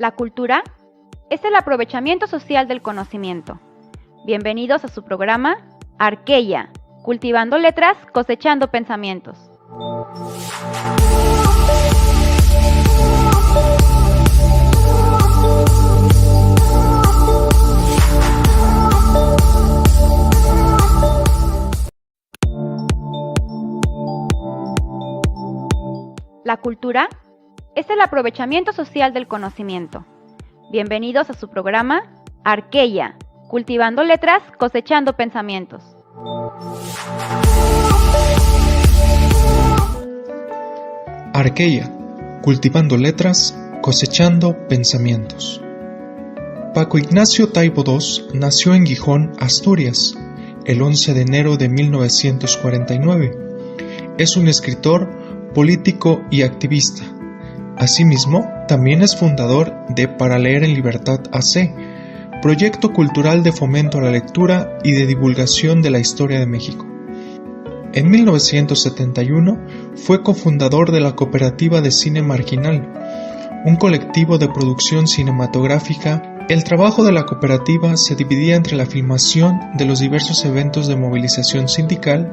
La cultura es el aprovechamiento social del conocimiento. Bienvenidos a su programa Arqueya, cultivando letras, cosechando pensamientos. La cultura es el aprovechamiento social del conocimiento. Bienvenidos a su programa Arqueya, cultivando letras, cosechando pensamientos. Arqueya, cultivando letras, cosechando pensamientos. Paco Ignacio Taibo II nació en Gijón, Asturias, el 11 de enero de 1949. Es un escritor, político y activista. Asimismo, también es fundador de Para Leer en Libertad AC, proyecto cultural de fomento a la lectura y de divulgación de la historia de México. En 1971 fue cofundador de la Cooperativa de Cine Marginal, un colectivo de producción cinematográfica. El trabajo de la cooperativa se dividía entre la filmación de los diversos eventos de movilización sindical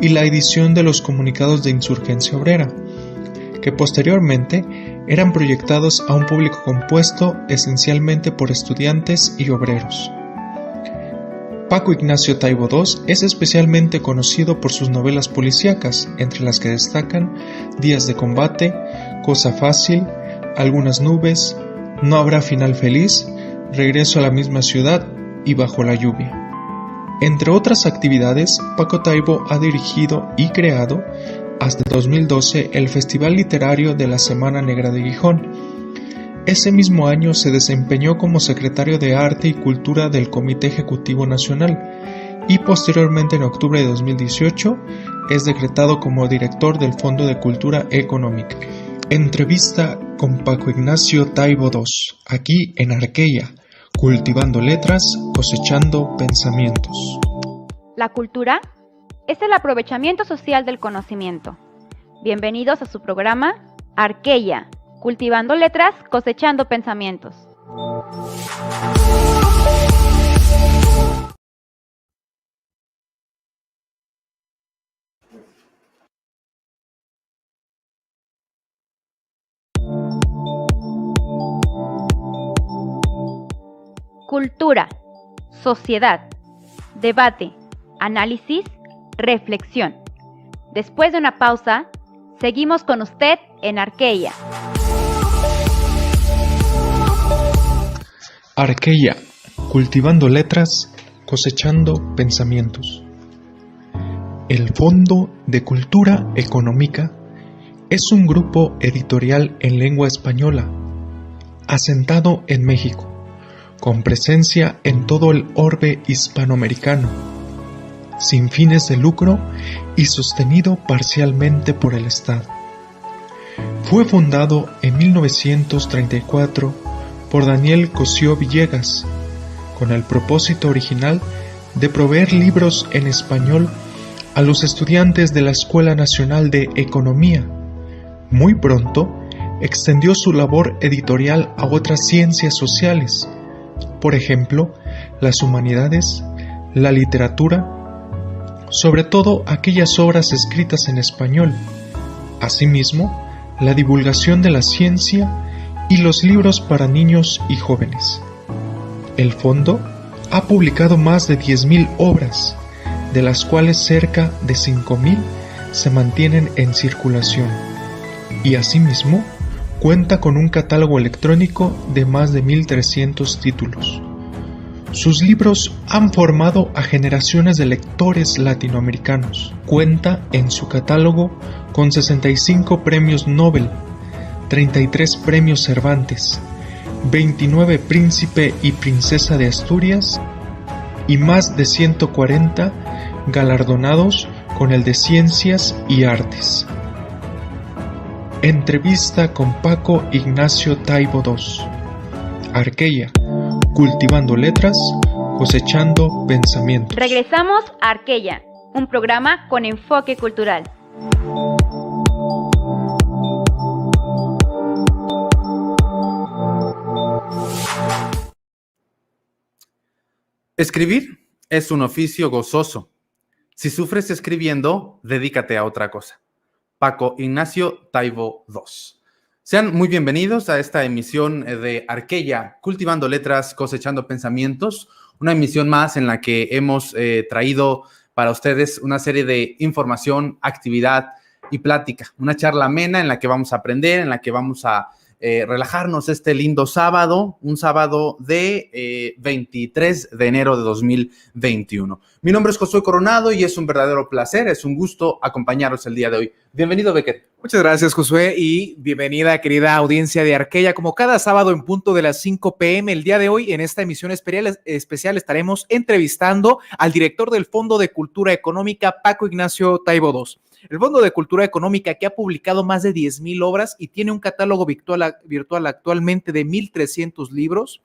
y la edición de los comunicados de insurgencia obrera, que posteriormente eran proyectados a un público compuesto esencialmente por estudiantes y obreros. Paco Ignacio Taibo II es especialmente conocido por sus novelas policíacas, entre las que destacan Días de combate, Cosa fácil, Algunas nubes, No habrá final feliz, Regreso a la misma ciudad y Bajo la lluvia. Entre otras actividades, Paco Taibo ha dirigido y creado hasta 2012 el Festival Literario de la Semana Negra de Gijón. Ese mismo año se desempeñó como secretario de Arte y Cultura del Comité Ejecutivo Nacional y posteriormente en octubre de 2018 es decretado como director del Fondo de Cultura Económica. Entrevista con Paco Ignacio Taibo II, aquí en Arqueya, cultivando letras, cosechando pensamientos. La cultura es el aprovechamiento social del conocimiento. Bienvenidos a su programa Arqueya, cultivando letras, cosechando pensamientos. Cultura, sociedad, debate, análisis, reflexión. Después de una pausa, seguimos con usted en Arqueya. Arqueya, cultivando letras, cosechando pensamientos. El Fondo de Cultura Económica es un grupo editorial en lengua española, asentado en México, con presencia en todo el orbe hispanoamericano, sin fines de lucro y sostenido parcialmente por el Estado. Fue fundado en 1934 por Daniel Cosío Villegas, con el propósito original de proveer libros en español a los estudiantes de la Escuela Nacional de Economía. Muy pronto extendió su labor editorial a otras ciencias sociales, por ejemplo, las humanidades, la literatura, sobre todo aquellas obras escritas en español, asimismo, la divulgación de la ciencia y los libros para niños y jóvenes. El fondo ha publicado más de 10.000 obras, de las cuales cerca de 5.000 se mantienen en circulación, y asimismo cuenta con un catálogo electrónico de más de 1.300 títulos. Sus libros han formado a generaciones de lectores latinoamericanos. Cuenta en su catálogo con 65 premios Nobel, 33 premios Cervantes, 29 Príncipe y Princesa de Asturias y más de 140 galardonados con el de Ciencias y Artes. Entrevista con Paco Ignacio Taibo II. Arqueya, cultivando letras, cosechando pensamientos. Regresamos a Arqueya, un programa con enfoque cultural. Escribir es un oficio gozoso. Si sufres escribiendo, dedícate a otra cosa. Paco Ignacio Taibo II. Sean muy bienvenidos a esta emisión de Arqueya, cultivando letras, cosechando pensamientos, una emisión más en la que hemos traído para ustedes una serie de información, actividad y plática, una charla amena en la que vamos a aprender, en la que vamos a relajarnos este lindo sábado, un sábado de 23 de enero de 2021. Mi nombre es Josué Coronado y es un verdadero placer, es un gusto acompañaros el día de hoy. Bienvenido, Becker. Muchas gracias, Josué, y bienvenida, querida audiencia de Arqueya. Como cada sábado en punto de las 5 p.m., el día de hoy, en esta emisión especial estaremos entrevistando al director del Fondo de Cultura Económica, Paco Ignacio Taibo II. El Fondo de Cultura Económica, que ha publicado más de 10,000 obras y tiene un catálogo virtual actualmente de 1,300 libros.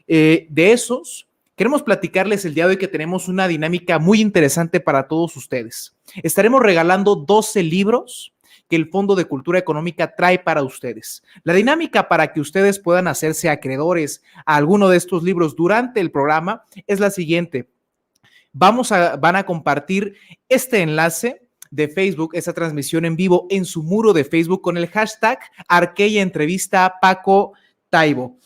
De esos, queremos platicarles el día de hoy que tenemos una dinámica muy interesante para todos ustedes. Estaremos regalando 12 libros que el Fondo de Cultura Económica trae para ustedes. La dinámica para que ustedes puedan hacerse acreedores a alguno de estos libros durante el programa es la siguiente. Van a compartir este enlace de Facebook, esa transmisión en vivo en su muro de Facebook con el hashtag Arqueya Entrevista Paco Taibo,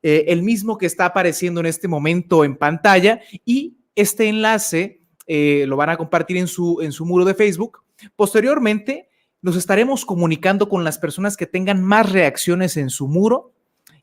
el mismo que está apareciendo en este momento en pantalla, y este enlace lo van a compartir en su muro de Facebook. Posteriormente, nos estaremos comunicando con las personas que tengan más reacciones en su muro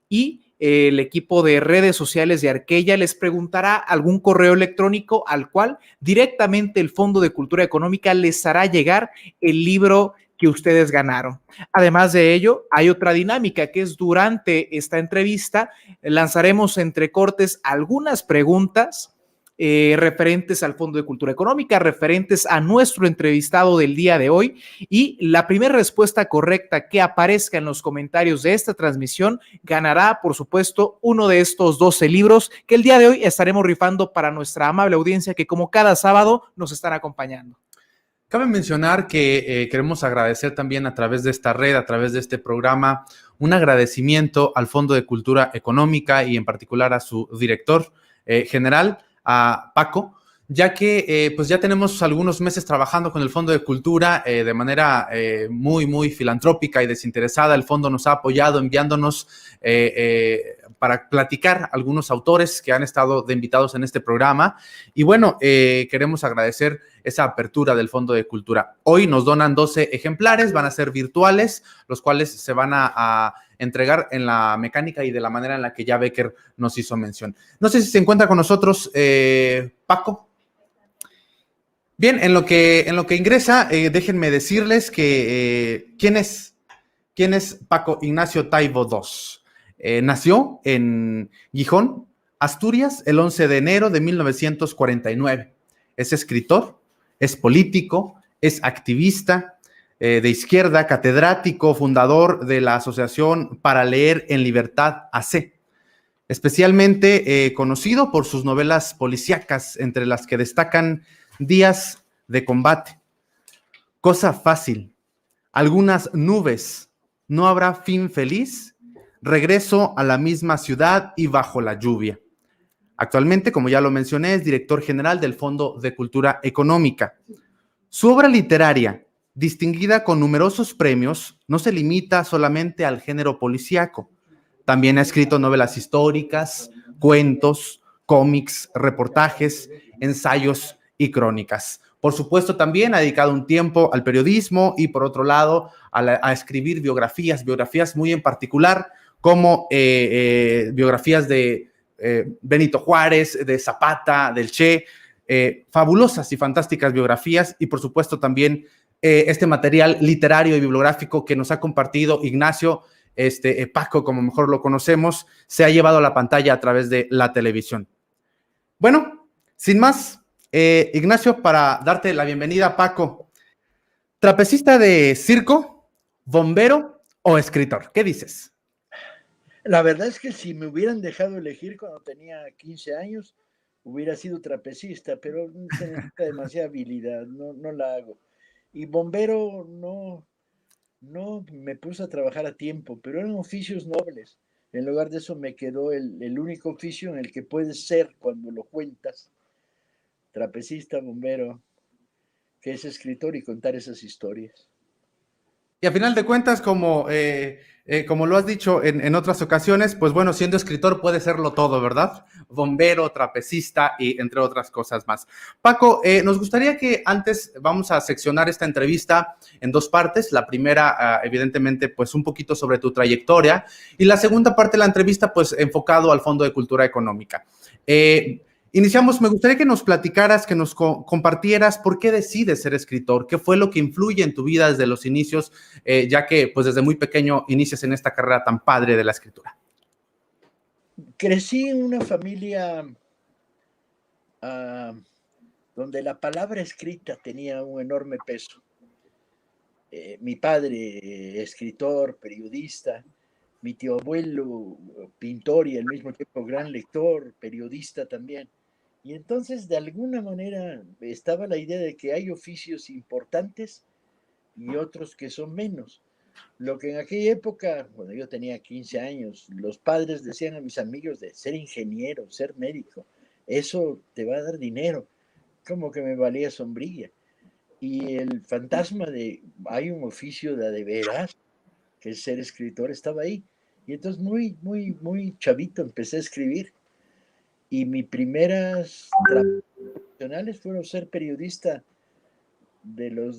y el equipo de redes sociales de Arqueya les preguntará algún correo electrónico al cual directamente el Fondo de Cultura Económica les hará llegar el libro que ustedes ganaron. Además de ello, hay otra dinámica que es durante esta entrevista lanzaremos entre cortes algunas preguntas referentes al Fondo de Cultura Económica, referentes a nuestro entrevistado del día de hoy, y la primera respuesta correcta que aparezca en los comentarios de esta transmisión ganará, por supuesto, uno de estos 12 libros que el día de hoy estaremos rifando para nuestra amable audiencia que como cada sábado nos están acompañando. Cabe mencionar que queremos agradecer también a través de esta red, a través de este programa, un agradecimiento al Fondo de Cultura Económica y en particular a su director general, a Paco, ya que pues ya tenemos algunos meses trabajando con el Fondo de Cultura de manera muy filantrópica y desinteresada. El fondo nos ha apoyado enviándonos para platicar algunos autores que han estado de invitados en este programa. Y bueno, queremos agradecer esa apertura del Fondo de Cultura. Hoy nos donan 12 ejemplares, van a ser virtuales, los cuales se van a entregar en la mecánica y de la manera en la que ya Becker nos hizo mención. No sé si se encuentra con nosotros Paco. Bien, en lo que ingresa, déjenme decirles que ¿quién es Paco Ignacio Taibo II? Nació en Gijón, Asturias, el 11 de enero de 1949. Es escritor, es político, es activista de izquierda, catedrático, fundador de la Asociación para Leer en Libertad, AC. Especialmente conocido por sus novelas policíacas, entre las que destacan Días de Combate, Cosa Fácil, Algunas Nubes, No habrá fin feliz, Regreso a la misma ciudad y Bajo la lluvia. Actualmente, como ya lo mencioné, es director general del Fondo de Cultura Económica. Su obra literaria, distinguida con numerosos premios, no se limita solamente al género policíaco. También ha escrito novelas históricas, cuentos, cómics, reportajes, ensayos y crónicas. Por supuesto, también ha dedicado un tiempo al periodismo y, por otro lado, a escribir biografías muy en particular, como biografías de Benito Juárez, de Zapata, del Che, fabulosas y fantásticas biografías, y por supuesto también este material literario y bibliográfico que nos ha compartido Ignacio, Paco, como mejor lo conocemos, se ha llevado a la pantalla a través de la televisión. Bueno, sin más, Ignacio, para darte la bienvenida, Paco, ¿trapecista de circo, bombero o escritor? ¿Qué dices? La verdad es que si me hubieran dejado elegir cuando tenía 15 años, hubiera sido trapecista, pero se necesita demasiada habilidad, no la hago. Y bombero no me puse a trabajar a tiempo, pero eran oficios nobles. En lugar de eso me quedó el único oficio en el que puedes ser cuando lo cuentas, trapecista, bombero, que es escritor y contar esas historias. Y a final de cuentas, como lo has dicho en otras ocasiones, pues bueno, siendo escritor puede serlo todo, ¿verdad? Bombero, trapecista y entre otras cosas más. Paco, nos gustaría que antes vamos a seccionar esta entrevista en dos partes. La primera, evidentemente, pues un poquito sobre tu trayectoria y la segunda parte de la entrevista, pues enfocado al Fondo de Cultura Económica. Iniciamos, me gustaría que nos platicaras, que nos compartieras por qué decides ser escritor, qué fue lo que influye en tu vida desde los inicios, ya que pues desde muy pequeño inicias en esta carrera tan padre de la escritura. Crecí en una familia donde la palabra escrita tenía un enorme peso. Mi padre, escritor, periodista, mi tío abuelo, pintor y al mismo tiempo gran lector, periodista también. Y entonces, de alguna manera, estaba la idea de que hay oficios importantes y otros que son menos. Lo que en aquella época, cuando yo tenía 15 años, los padres decían a mis amigos de ser ingeniero, ser médico, eso te va a dar dinero, como que me valía sombrilla. Y el fantasma de hay un oficio de veras, que es ser escritor, estaba ahí. Y entonces muy chavito empecé a escribir. Y mis primeras profesionales fueron ser periodista de los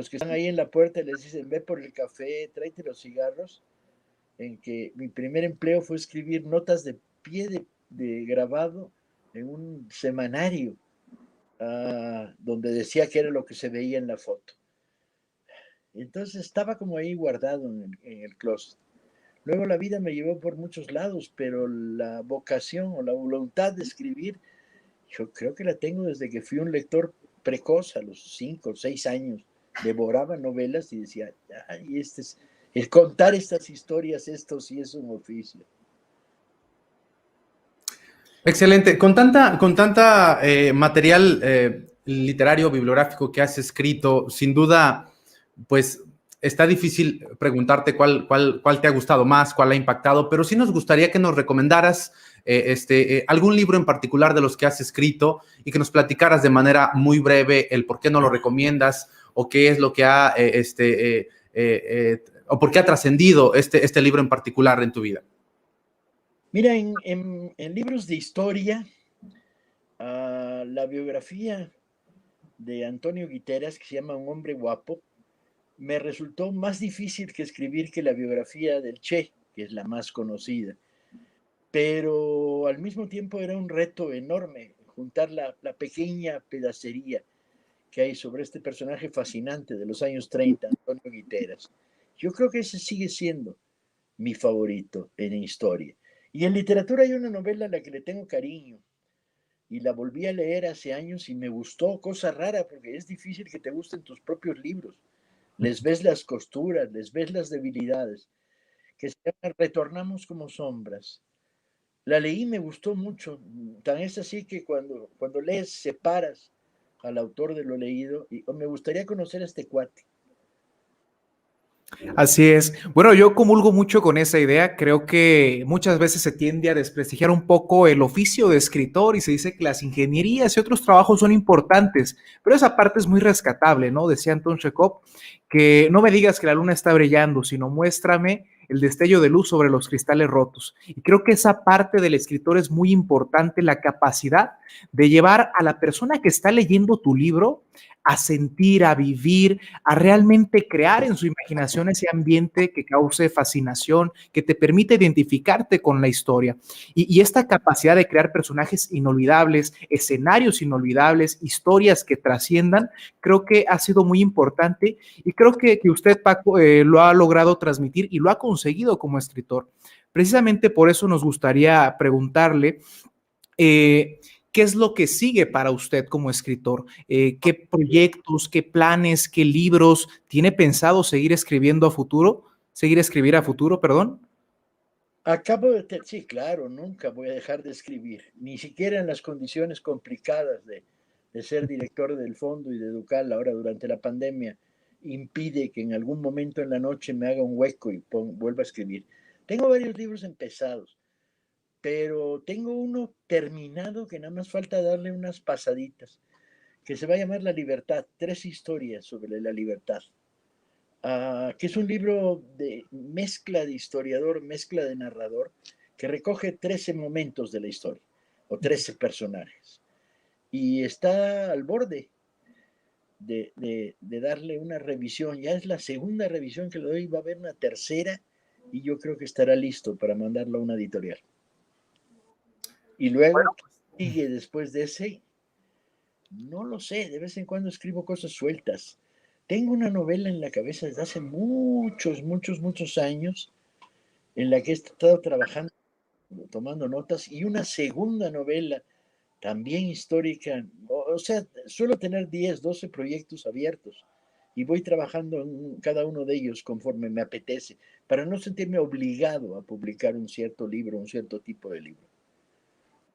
que están ahí en la puerta y les dicen, ve por el café, tráete los cigarros. En que mi primer empleo fue escribir notas de pie de grabado en un semanario donde decía que era lo que se veía en la foto. Entonces estaba como ahí guardado en el closet. Luego la vida me llevó por muchos lados, pero la vocación o la voluntad de escribir, yo creo que la tengo desde que fui un lector precoz a los 5 o 6 años. Devoraba novelas y decía, ay, el contar estas historias, esto sí es un oficio. Excelente. Con tanta material literario, bibliográfico que has escrito, sin duda, pues está difícil preguntarte cuál te ha gustado más, cuál ha impactado, pero sí nos gustaría que nos recomendaras algún libro en particular de los que has escrito y que nos platicaras de manera muy breve el por qué no lo recomiendas o qué es lo que o por qué ha trascendido este libro en particular en tu vida. Mira, en libros de historia, la biografía de Antonio Guiteras, que se llama Un hombre guapo, me resultó más difícil que escribir que la biografía del Che, que es la más conocida. Pero al mismo tiempo era un reto enorme juntar la pequeña pedacería que hay sobre este personaje fascinante de los años 30, Antonio Guiteras. Yo creo que ese sigue siendo mi favorito en historia. Y en literatura hay una novela a la que le tengo cariño y la volví a leer hace años y me gustó, cosa rara, porque es difícil que te gusten tus propios libros. Les ves las costuras, les ves las debilidades, que se llama Retornamos como sombras. La leí y me gustó mucho, tan es así que cuando lees separas al autor de lo leído y me gustaría conocer a este cuate. Así es. Bueno, yo comulgo mucho con esa idea. Creo que muchas veces se tiende a desprestigiar un poco el oficio de escritor y se dice que las ingenierías y otros trabajos son importantes, pero esa parte es muy rescatable, ¿no? Decía Anton Chekhov, que no me digas que la luna está brillando, sino muéstrame el destello de luz sobre los cristales rotos. Y creo que esa parte del escritor es muy importante, la capacidad de llevar a la persona que está leyendo tu libro a sentir, a vivir, a realmente crear en su imaginación ese ambiente que cause fascinación, que te permite identificarte con la historia. Y esta capacidad de crear personajes inolvidables, escenarios inolvidables, historias que trasciendan, creo que ha sido muy importante y creo que usted, Paco, lo ha logrado transmitir y lo ha conseguido como escritor. Precisamente por eso nos gustaría preguntarle ¿qué es lo que sigue para usted como escritor? ¿Qué proyectos, qué planes, qué libros tiene pensado seguir escribiendo a futuro? ¿Seguir escribir a futuro, perdón? Sí, claro, nunca voy a dejar de escribir, ni siquiera en las condiciones complicadas de ser director del fondo y de Educal ahora durante la pandemia, impide que en algún momento en la noche me haga un hueco y vuelva a escribir. Tengo varios libros empezados, pero tengo uno terminado que nada más falta darle unas pasaditas, que se va a llamar La Libertad, 3 historias sobre la libertad, que es un libro de mezcla de historiador, mezcla de narrador, que recoge 13 momentos de la historia, o 13 personajes, y está al borde de darle una revisión. Ya es la segunda revisión que le doy, va a haber una tercera, y yo creo que estará listo para mandarlo a una editorial. Y luego, ¿qué sigue después de ese? No lo sé, de vez en cuando escribo cosas sueltas. Tengo una novela en la cabeza desde hace muchos años, en la que he estado trabajando, tomando notas, y una segunda novela, también histórica. O sea, suelo tener 10, 12 proyectos abiertos, y voy trabajando en cada uno de ellos conforme me apetece, para no sentirme obligado a publicar un cierto libro, un cierto tipo de libro.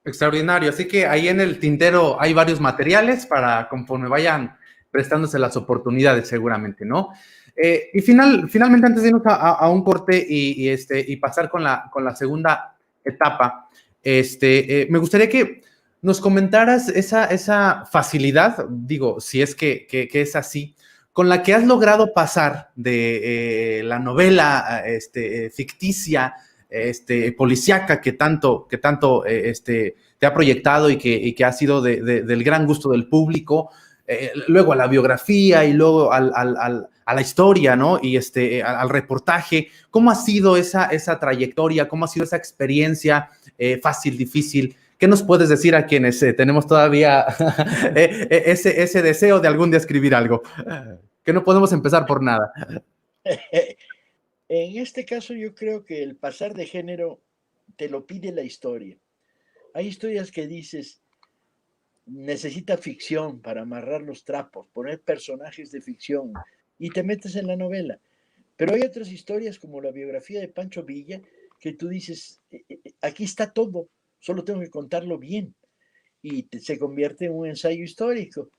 Extraordinario. Así que ahí en el tintero hay varios materiales para conforme vayan prestándose las oportunidades, seguramente, ¿no? Y finalmente, antes de irnos a un corte y pasar con la segunda etapa, me gustaría que nos comentaras esa facilidad, digo, si es que es así, con la que has logrado pasar de la novela ficticia, policíaca que tanto te ha proyectado y que ha sido del gran gusto del público, luego a la biografía y luego a la historia, ¿no? Y al reportaje. ¿Cómo ha sido esa trayectoria? ¿Cómo ha sido esa experiencia? Fácil, difícil. ¿Qué nos puedes decir a quienes tenemos todavía ese deseo de algún día escribir algo? Que no podemos empezar por nada. En este caso yo creo que el pasar de género te lo pide la historia. Hay historias que dices, necesita ficción para amarrar los trapos, poner personajes de ficción, y te metes en la novela. Pero hay otras historias como la biografía de Pancho Villa, que tú dices, aquí está todo, solo tengo que contarlo bien. Y se convierte en un ensayo histórico,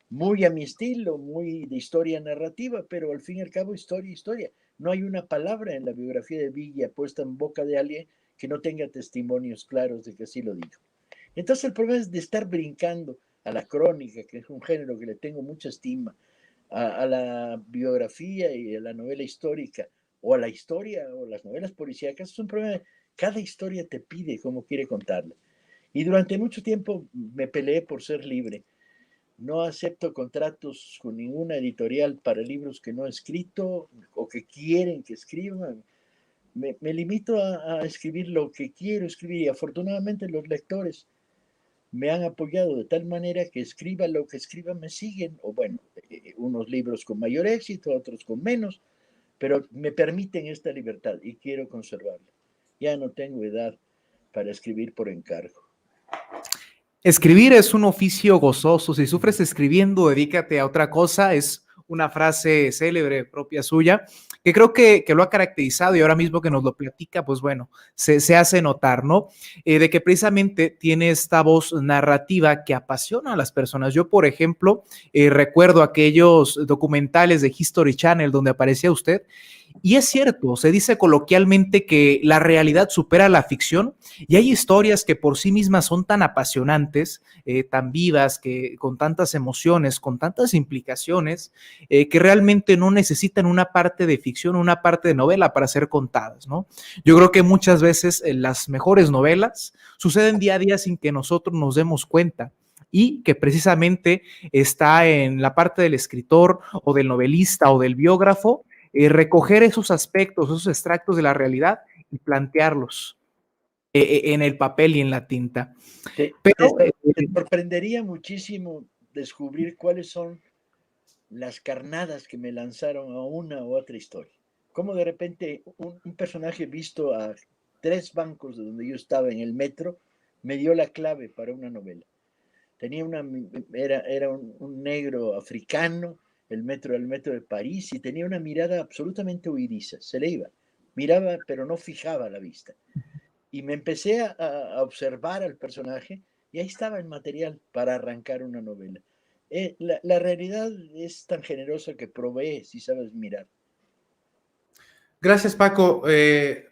muy a mi estilo, muy de historia narrativa, pero al fin y al cabo historia, historia. No hay una palabra en la biografía de Villa puesta en boca de alguien que no tenga testimonios claros de que así lo dijo. Entonces el problema es de estar brincando a la crónica, que es un género que le tengo mucha estima, a la biografía y a la novela histórica, o a la historia, o las novelas policíacas. Es un problema. Cada historia te pide cómo quiere contarla. Y durante mucho tiempo me peleé por ser libre. No acepto contratos con ninguna editorial para libros que no he escrito o que quieren que escriban. Me limito a escribir lo que quiero escribir, y afortunadamente los lectores me han apoyado de tal manera que escriba lo que escriba me siguen, o bueno, unos libros con mayor éxito, otros con menos, pero me permiten esta libertad y quiero conservarla. Ya no tengo edad para escribir por encargo. Escribir es un oficio gozoso. Si sufres escribiendo, dedícate a otra cosa. Es una frase célebre propia suya, que creo que lo ha caracterizado, y ahora mismo que nos lo platica, pues bueno, se hace notar, ¿no? De que precisamente tiene esta voz narrativa que apasiona a las personas. Yo, por ejemplo, recuerdo aquellos documentales de History Channel donde aparecía usted. Y es cierto, se dice coloquialmente que la realidad supera la ficción, y hay historias que por sí mismas son tan apasionantes, tan vivas, que con tantas emociones, con tantas implicaciones, que realmente no necesitan una parte de ficción, una parte de novela para ser contadas, ¿no? Yo creo que muchas veces las mejores novelas suceden día a día sin que nosotros nos demos cuenta, y que precisamente está en la parte del escritor o del novelista o del biógrafo, recoger esos aspectos, esos extractos de la realidad y plantearlos en el papel y en la tinta. Pero te sorprendería muchísimo descubrir cuáles son las carnadas que me lanzaron a una u otra historia. Como de repente un personaje visto a 3 bancos de donde yo estaba en el metro me dio la clave para una novela. Era un negro africano, el metro de París, y tenía una mirada absolutamente huidiza, se le iba. Miraba, pero no fijaba la vista. Y me empecé a observar al personaje, y ahí estaba el material para arrancar una novela. La realidad es tan generosa que provee si sabes mirar. Gracias, Paco.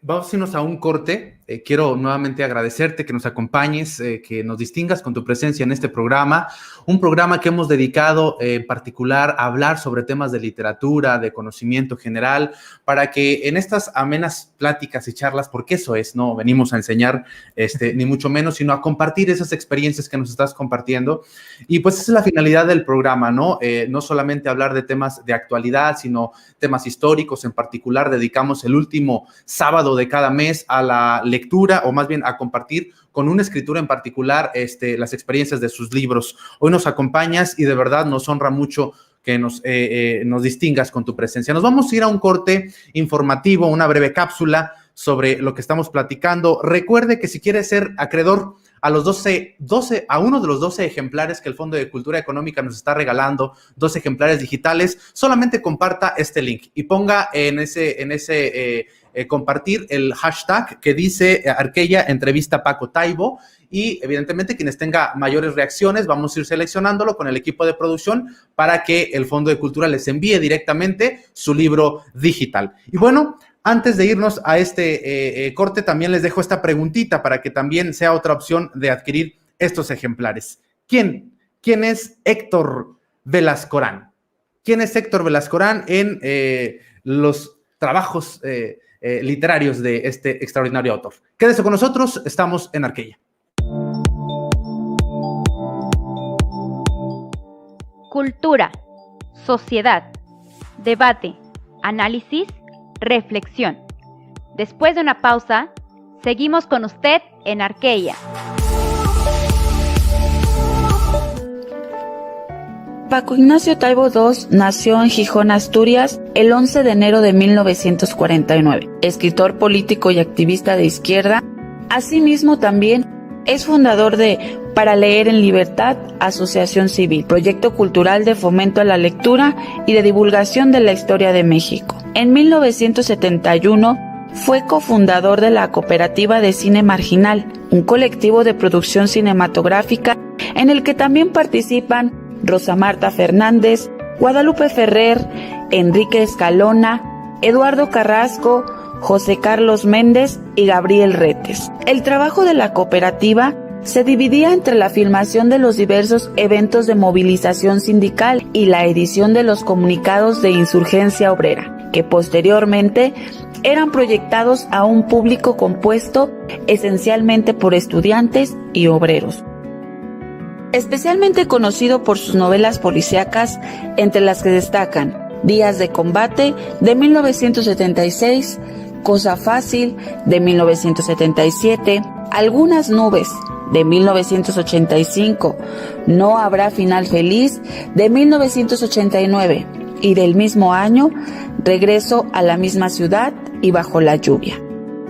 Vamos a irnos a un corte. Quiero nuevamente agradecerte que nos acompañes, que nos distingas con tu presencia en este programa, un programa que hemos dedicado en particular a hablar sobre temas de literatura, de conocimiento general, para que en estas amenas pláticas y charlas, porque eso es, no venimos a enseñar, ni mucho menos, sino a compartir esas experiencias que nos estás compartiendo. Y pues esa es la finalidad del programa, ¿no? No solamente hablar de temas de actualidad, sino temas históricos. En particular, dedicamos el último sábado de cada mes a la lectura, o más bien a compartir con una escritura en particular las experiencias de sus libros. Hoy nos acompañas y de verdad nos honra mucho que nos distingas con tu presencia. Nos vamos a ir a un corte informativo, una breve cápsula sobre lo que estamos platicando. Recuerde que si quiere ser acreedor a uno de los 12 ejemplares que el Fondo de Cultura Económica nos está regalando, 12 ejemplares digitales, solamente comparta este link y ponga en ese compartir el hashtag que dice Arqueya entrevista Paco Taibo, y evidentemente quienes tenga mayores reacciones vamos a ir seleccionándolo con el equipo de producción para que el Fondo de Cultura les envíe directamente su libro digital. Y bueno, antes de irnos a este corte, también les dejo esta preguntita para que también sea otra opción de adquirir estos ejemplares. ¿Quién es Héctor Velascorán? ¿Quién es Héctor Velascorán en los trabajos literarios de este extraordinario autor? Quédese con nosotros, estamos en Arqueya. Cultura, sociedad, debate, análisis, reflexión. Después de una pausa, seguimos con usted en Arqueya. Paco Ignacio Taibo II nació en Gijón, Asturias, el 11 de enero de 1949. Escritor político y activista de izquierda, asimismo también es fundador de Para Leer en Libertad, asociación civil, proyecto cultural de fomento a la lectura y de divulgación de la historia de México. En 1971 fue cofundador de la Cooperativa de Cine Marginal, un colectivo de producción cinematográfica en el que también participan Rosa Marta Fernández, Guadalupe Ferrer, Enrique Escalona, Eduardo Carrasco, José Carlos Méndez y Gabriel Retes. El trabajo de la cooperativa se dividía entre la filmación de los diversos eventos de movilización sindical y la edición de los comunicados de insurgencia obrera, que posteriormente eran proyectados a un público compuesto esencialmente por estudiantes y obreros. Especialmente conocido por sus novelas policíacas, entre las que destacan Días de Combate, de 1976, Cosa Fácil, de 1977, Algunas Nubes, de 1985, No Habrá Final Feliz, de 1989, y del mismo año, Regreso a la misma ciudad y Bajo la lluvia.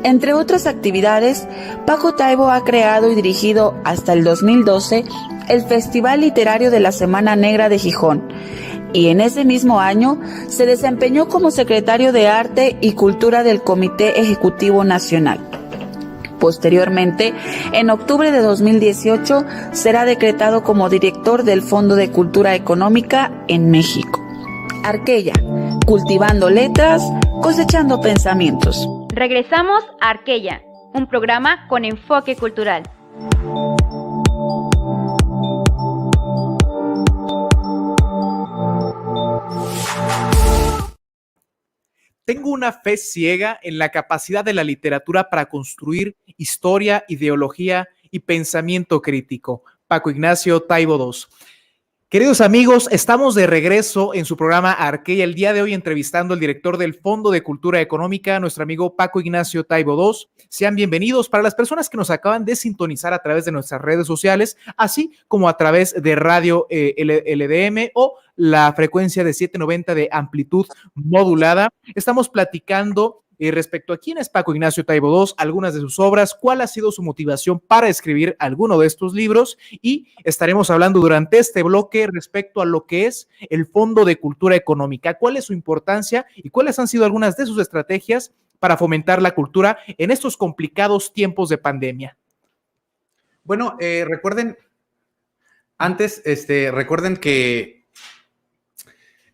Entre otras actividades, Paco Taibo ha creado y dirigido hasta el 2012 el Festival Literario de la Semana Negra de Gijón, y en ese mismo año se desempeñó como secretario de Arte y Cultura del Comité Ejecutivo Nacional. Posteriormente, en octubre de 2018, será decretado como director del Fondo de Cultura Económica en México. Arqueya, cultivando letras, cosechando pensamientos. Regresamos a Arqueya, un programa con enfoque cultural. Tengo una fe ciega en la capacidad de la literatura para construir historia, ideología y pensamiento crítico. Paco Ignacio Taibo II. Queridos amigos, estamos de regreso en su programa Arqueya, el día de hoy entrevistando al director del Fondo de Cultura Económica, nuestro amigo Paco Ignacio Taibo II. Sean bienvenidos. Para las personas que nos acaban de sintonizar a través de nuestras redes sociales, así como a través de Radio LDM o la frecuencia de 790 de amplitud modulada, estamos platicando respecto a quién es Paco Ignacio Taibo II, algunas de sus obras, cuál ha sido su motivación para escribir alguno de estos libros, y estaremos hablando durante este bloque respecto a lo que es el Fondo de Cultura Económica, cuál es su importancia y cuáles han sido algunas de sus estrategias para fomentar la cultura en estos complicados tiempos de pandemia. Bueno, recuerden que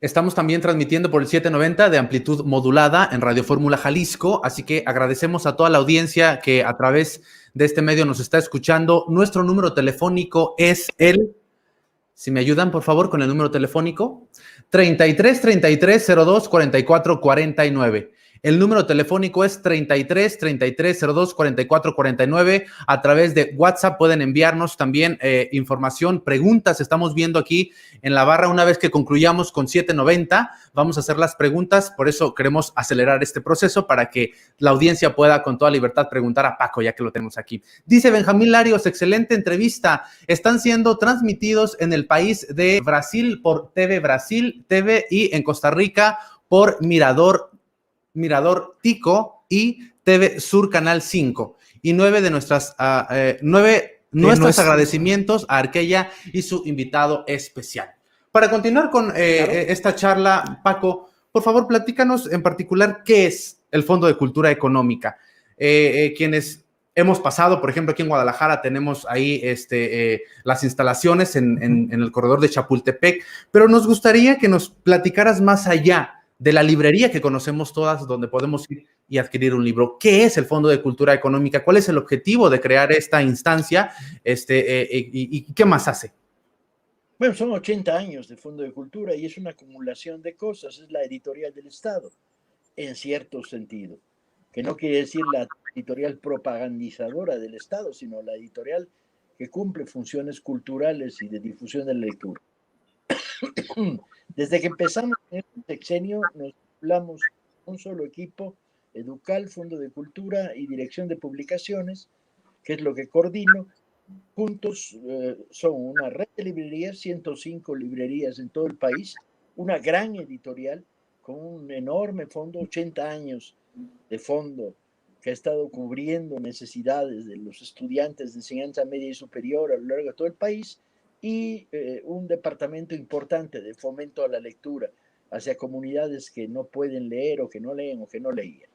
Estamos también transmitiendo por el 790 de amplitud modulada en Radio Fórmula Jalisco, así que agradecemos a toda la audiencia que a través de este medio nos está escuchando. Nuestro número telefónico es si me ayudan por favor con el número telefónico, 33 33 02 44 49. El número telefónico es 33 33 02 44 49. A través de WhatsApp pueden enviarnos también información, preguntas. Estamos viendo aquí en la barra, una vez que concluyamos con 790, vamos a hacer las preguntas. Por eso queremos acelerar este proceso para que la audiencia pueda con toda libertad preguntar a Paco, ya que lo tenemos aquí. Dice Benjamín Larios, excelente entrevista. Están siendo transmitidos en el país de Brasil por TV Brasil, TV, y en Costa Rica por Mirador Tico y TV Sur Canal 5. Y nuestros agradecimientos a Arqueya y su invitado especial. Para continuar con esta charla, Paco, por favor, platícanos en particular qué es el Fondo de Cultura Económica. Quienes hemos pasado, por ejemplo, aquí en Guadalajara tenemos ahí las instalaciones en el corredor de Chapultepec, pero nos gustaría que nos platicaras más allá de la librería que conocemos todas, donde podemos ir y adquirir un libro. ¿Qué es el Fondo de Cultura Económica? ¿Cuál es el objetivo de crear esta instancia? ¿Y qué más hace? Bueno, son 80 años de Fondo de Cultura y es una acumulación de cosas. Es la editorial del Estado, en cierto sentido, que no quiere decir la editorial propagandizadora del Estado, sino la editorial que cumple funciones culturales y de difusión de la lectura. Desde que empezamos en este sexenio nos hablamos un solo equipo, Educal, Fondo de Cultura y Dirección de Publicaciones, que es lo que coordino. Juntos son una red de librerías, 105 librerías en todo el país, una gran editorial con un enorme fondo, 80 años de fondo, que ha estado cubriendo necesidades de los estudiantes de enseñanza media y superior a lo largo de todo el país, y un departamento importante de fomento a la lectura hacia comunidades que no pueden leer o que no leen o que no leían.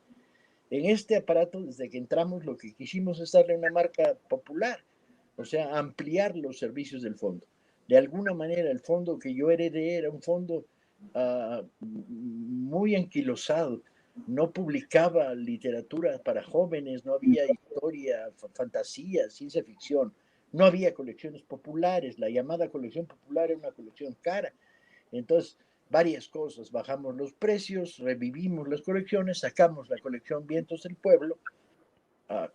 En este aparato, desde que entramos, lo que quisimos es darle una marca popular, o sea, ampliar los servicios del fondo. De alguna manera, el fondo que yo heredé era un fondo muy anquilosado, no publicaba literatura para jóvenes, no había historia, fantasía, ciencia ficción. No había colecciones populares, la llamada colección popular era una colección cara. Entonces, varias cosas, bajamos los precios, revivimos las colecciones, sacamos la colección Vientos del Pueblo,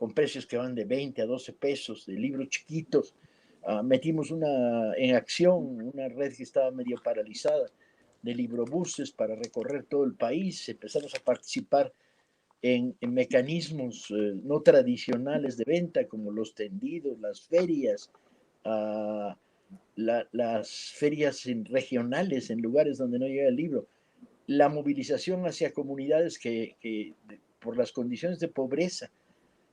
con precios que van de 20 a 12 pesos, de libros chiquitos. Metimos en acción una red que estaba medio paralizada, de librobuses para recorrer todo el país. Empezamos a participar en mecanismos no tradicionales de venta, como los tendidos, las ferias, las ferias regionales en lugares donde no llega el libro, la movilización hacia comunidades que por las condiciones de pobreza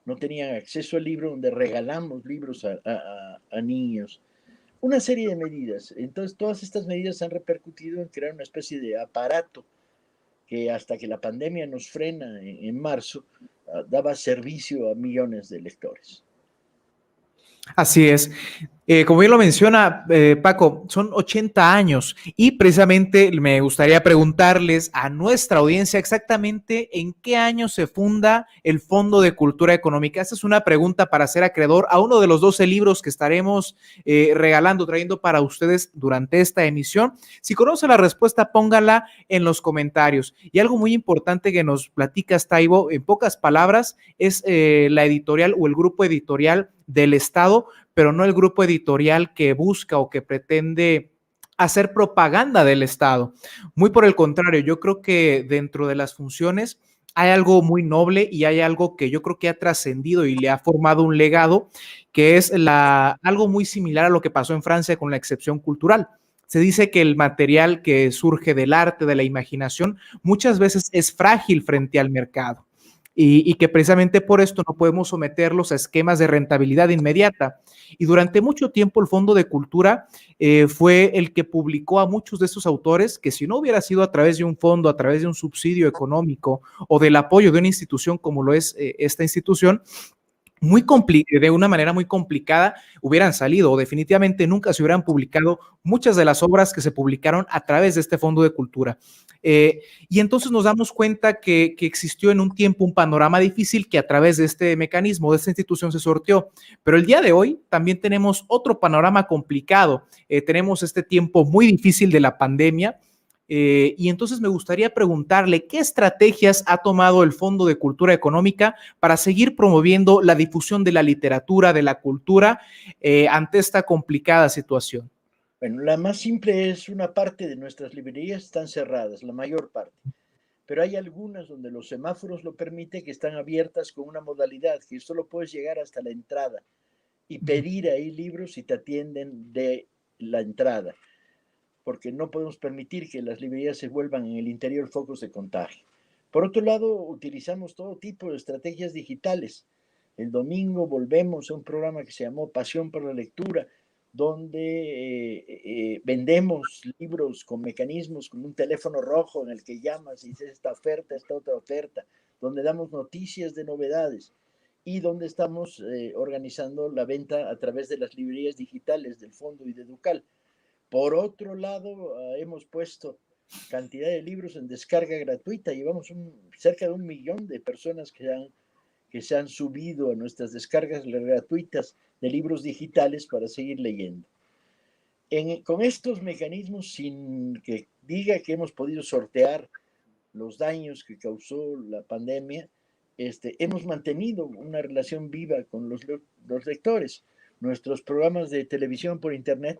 no tenían acceso al libro, donde regalamos libros a niños. Una serie de medidas. Entonces, todas estas medidas han repercutido en crear una especie de aparato que hasta que la pandemia nos frena en marzo, daba servicio a millones de lectores. Así es. Como bien lo menciona Paco, son 80 años y precisamente me gustaría preguntarles a nuestra audiencia exactamente en qué año se funda el Fondo de Cultura Económica. Esta es una pregunta para ser acreedor a uno de los 12 libros que estaremos trayendo para ustedes durante esta emisión. Si conoce la respuesta, póngala en los comentarios. Y algo muy importante que nos platicas, Taibo, en pocas palabras, es la editorial o el grupo editorial del Estado, pero no el grupo editorial que busca o que pretende hacer propaganda del Estado. Muy por el contrario, yo creo que dentro de las funciones hay algo muy noble y hay algo que yo creo que ha trascendido y le ha formado un legado, que es algo muy similar a lo que pasó en Francia con la excepción cultural. Se dice que el material que surge del arte, de la imaginación, muchas veces es frágil frente al mercado. Y que precisamente por esto no podemos someterlos a esquemas de rentabilidad inmediata. Y durante mucho tiempo el Fondo de Cultura fue el que publicó a muchos de estos autores que si no hubiera sido a través de un fondo, a través de un subsidio económico o del apoyo de una institución como lo es esta institución, de una manera muy complicada hubieran salido, o definitivamente nunca se hubieran publicado muchas de las obras que se publicaron a través de este Fondo de Cultura. Y entonces nos damos cuenta que existió en un tiempo un panorama difícil que a través de este mecanismo, de esta institución se sorteó. Pero el día de hoy también tenemos otro panorama complicado. Tenemos este tiempo muy difícil de la pandemia. Y entonces me gustaría preguntarle qué estrategias ha tomado el Fondo de Cultura Económica para seguir promoviendo la difusión de la literatura, de la cultura, ante esta complicada situación. Bueno, la más simple es una parte de nuestras librerías están cerradas, la mayor parte, pero hay algunas donde los semáforos lo permiten que están abiertas con una modalidad que solo puedes llegar hasta la entrada y pedir ahí libros y te atienden de la entrada, porque no podemos permitir que las librerías se vuelvan en el interior focos de contagio. Por otro lado, utilizamos todo tipo de estrategias digitales. El domingo volvemos a un programa que se llamó Pasión por la Lectura, donde vendemos libros con mecanismos, con un teléfono rojo en el que llamas y dices esta oferta, esta otra oferta, donde damos noticias de novedades y donde estamos organizando la venta a través de las librerías digitales del Fondo y de Educal. Por otro lado, hemos puesto cantidad de libros en descarga gratuita. Llevamos cerca de 1 millón de personas que se han subido a nuestras descargas gratuitas de libros digitales para seguir leyendo. Con estos mecanismos, sin que diga que hemos podido sortear los daños que causó la pandemia, hemos mantenido una relación viva con los lectores. Nuestros programas de televisión por internet,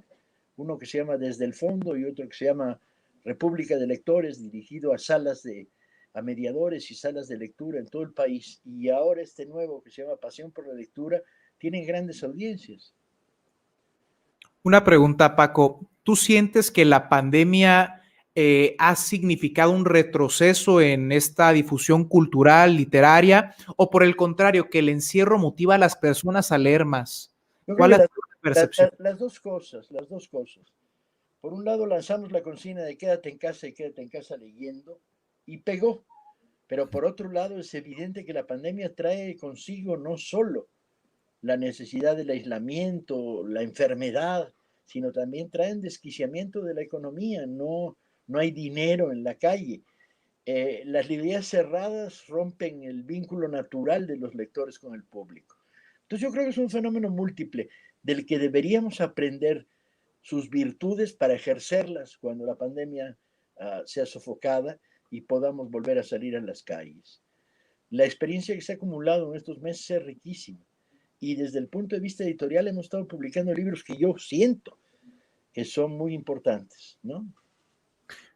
uno que se llama Desde el Fondo y otro que se llama República de Lectores, dirigido a mediadores y salas de lectura en todo el país, y ahora este nuevo que se llama Pasión por la Lectura, tienen grandes audiencias. Una pregunta, Paco. ¿Tú sientes que la pandemia ha significado un retroceso en esta difusión cultural, literaria, o por el contrario, que el encierro motiva a las personas a leer más? ¿Cuál es tu percepción? Las dos cosas. Por un lado, lanzamos la consigna de quédate en casa y quédate en casa leyendo, y pegó. Pero por otro lado, es evidente que la pandemia trae consigo no solo la necesidad del aislamiento, la enfermedad, sino también trae un desquiciamiento de la economía. No hay dinero en la calle. Las librerías cerradas rompen el vínculo natural de los lectores con el público. Entonces yo creo que es un fenómeno múltiple del que deberíamos aprender sus virtudes para ejercerlas cuando la pandemia sea sofocada y podamos volver a salir a las calles. La experiencia que se ha acumulado en estos meses es riquísima y desde el punto de vista editorial hemos estado publicando libros que yo siento que son muy importantes, ¿no?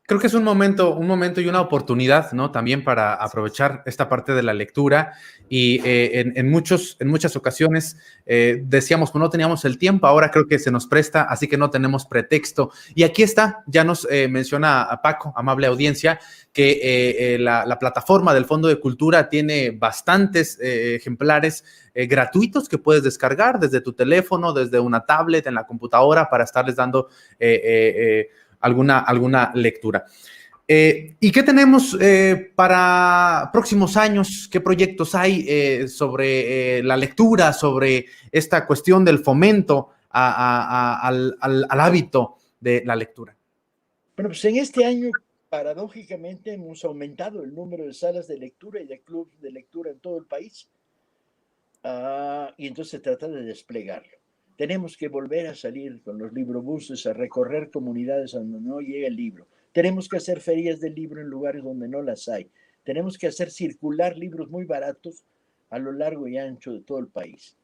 Creo que es un momento y una oportunidad, ¿no? También para aprovechar esta parte de la lectura y en muchas ocasiones decíamos que no teníamos el tiempo, ahora creo que se nos presta, así que no tenemos pretexto. Y aquí está, ya nos menciona a Paco, amable audiencia, que la plataforma del Fondo de Cultura tiene bastantes ejemplares gratuitos que puedes descargar desde tu teléfono, desde una tablet, en la computadora, para estarles dando alguna lectura. ¿Y qué tenemos para próximos años? ¿Qué proyectos hay sobre la lectura, sobre esta cuestión del fomento al hábito de la lectura? Bueno, pues en este año, paradójicamente, hemos aumentado el número de salas de lectura y de clubes de lectura en todo el país. Y entonces se trata de desplegarlo. Tenemos que volver a salir con los librobuses, a recorrer comunidades donde no llega el libro. Tenemos que hacer ferias del libro en lugares donde no las hay. Tenemos que hacer circular libros muy baratos a lo largo y ancho de todo el país.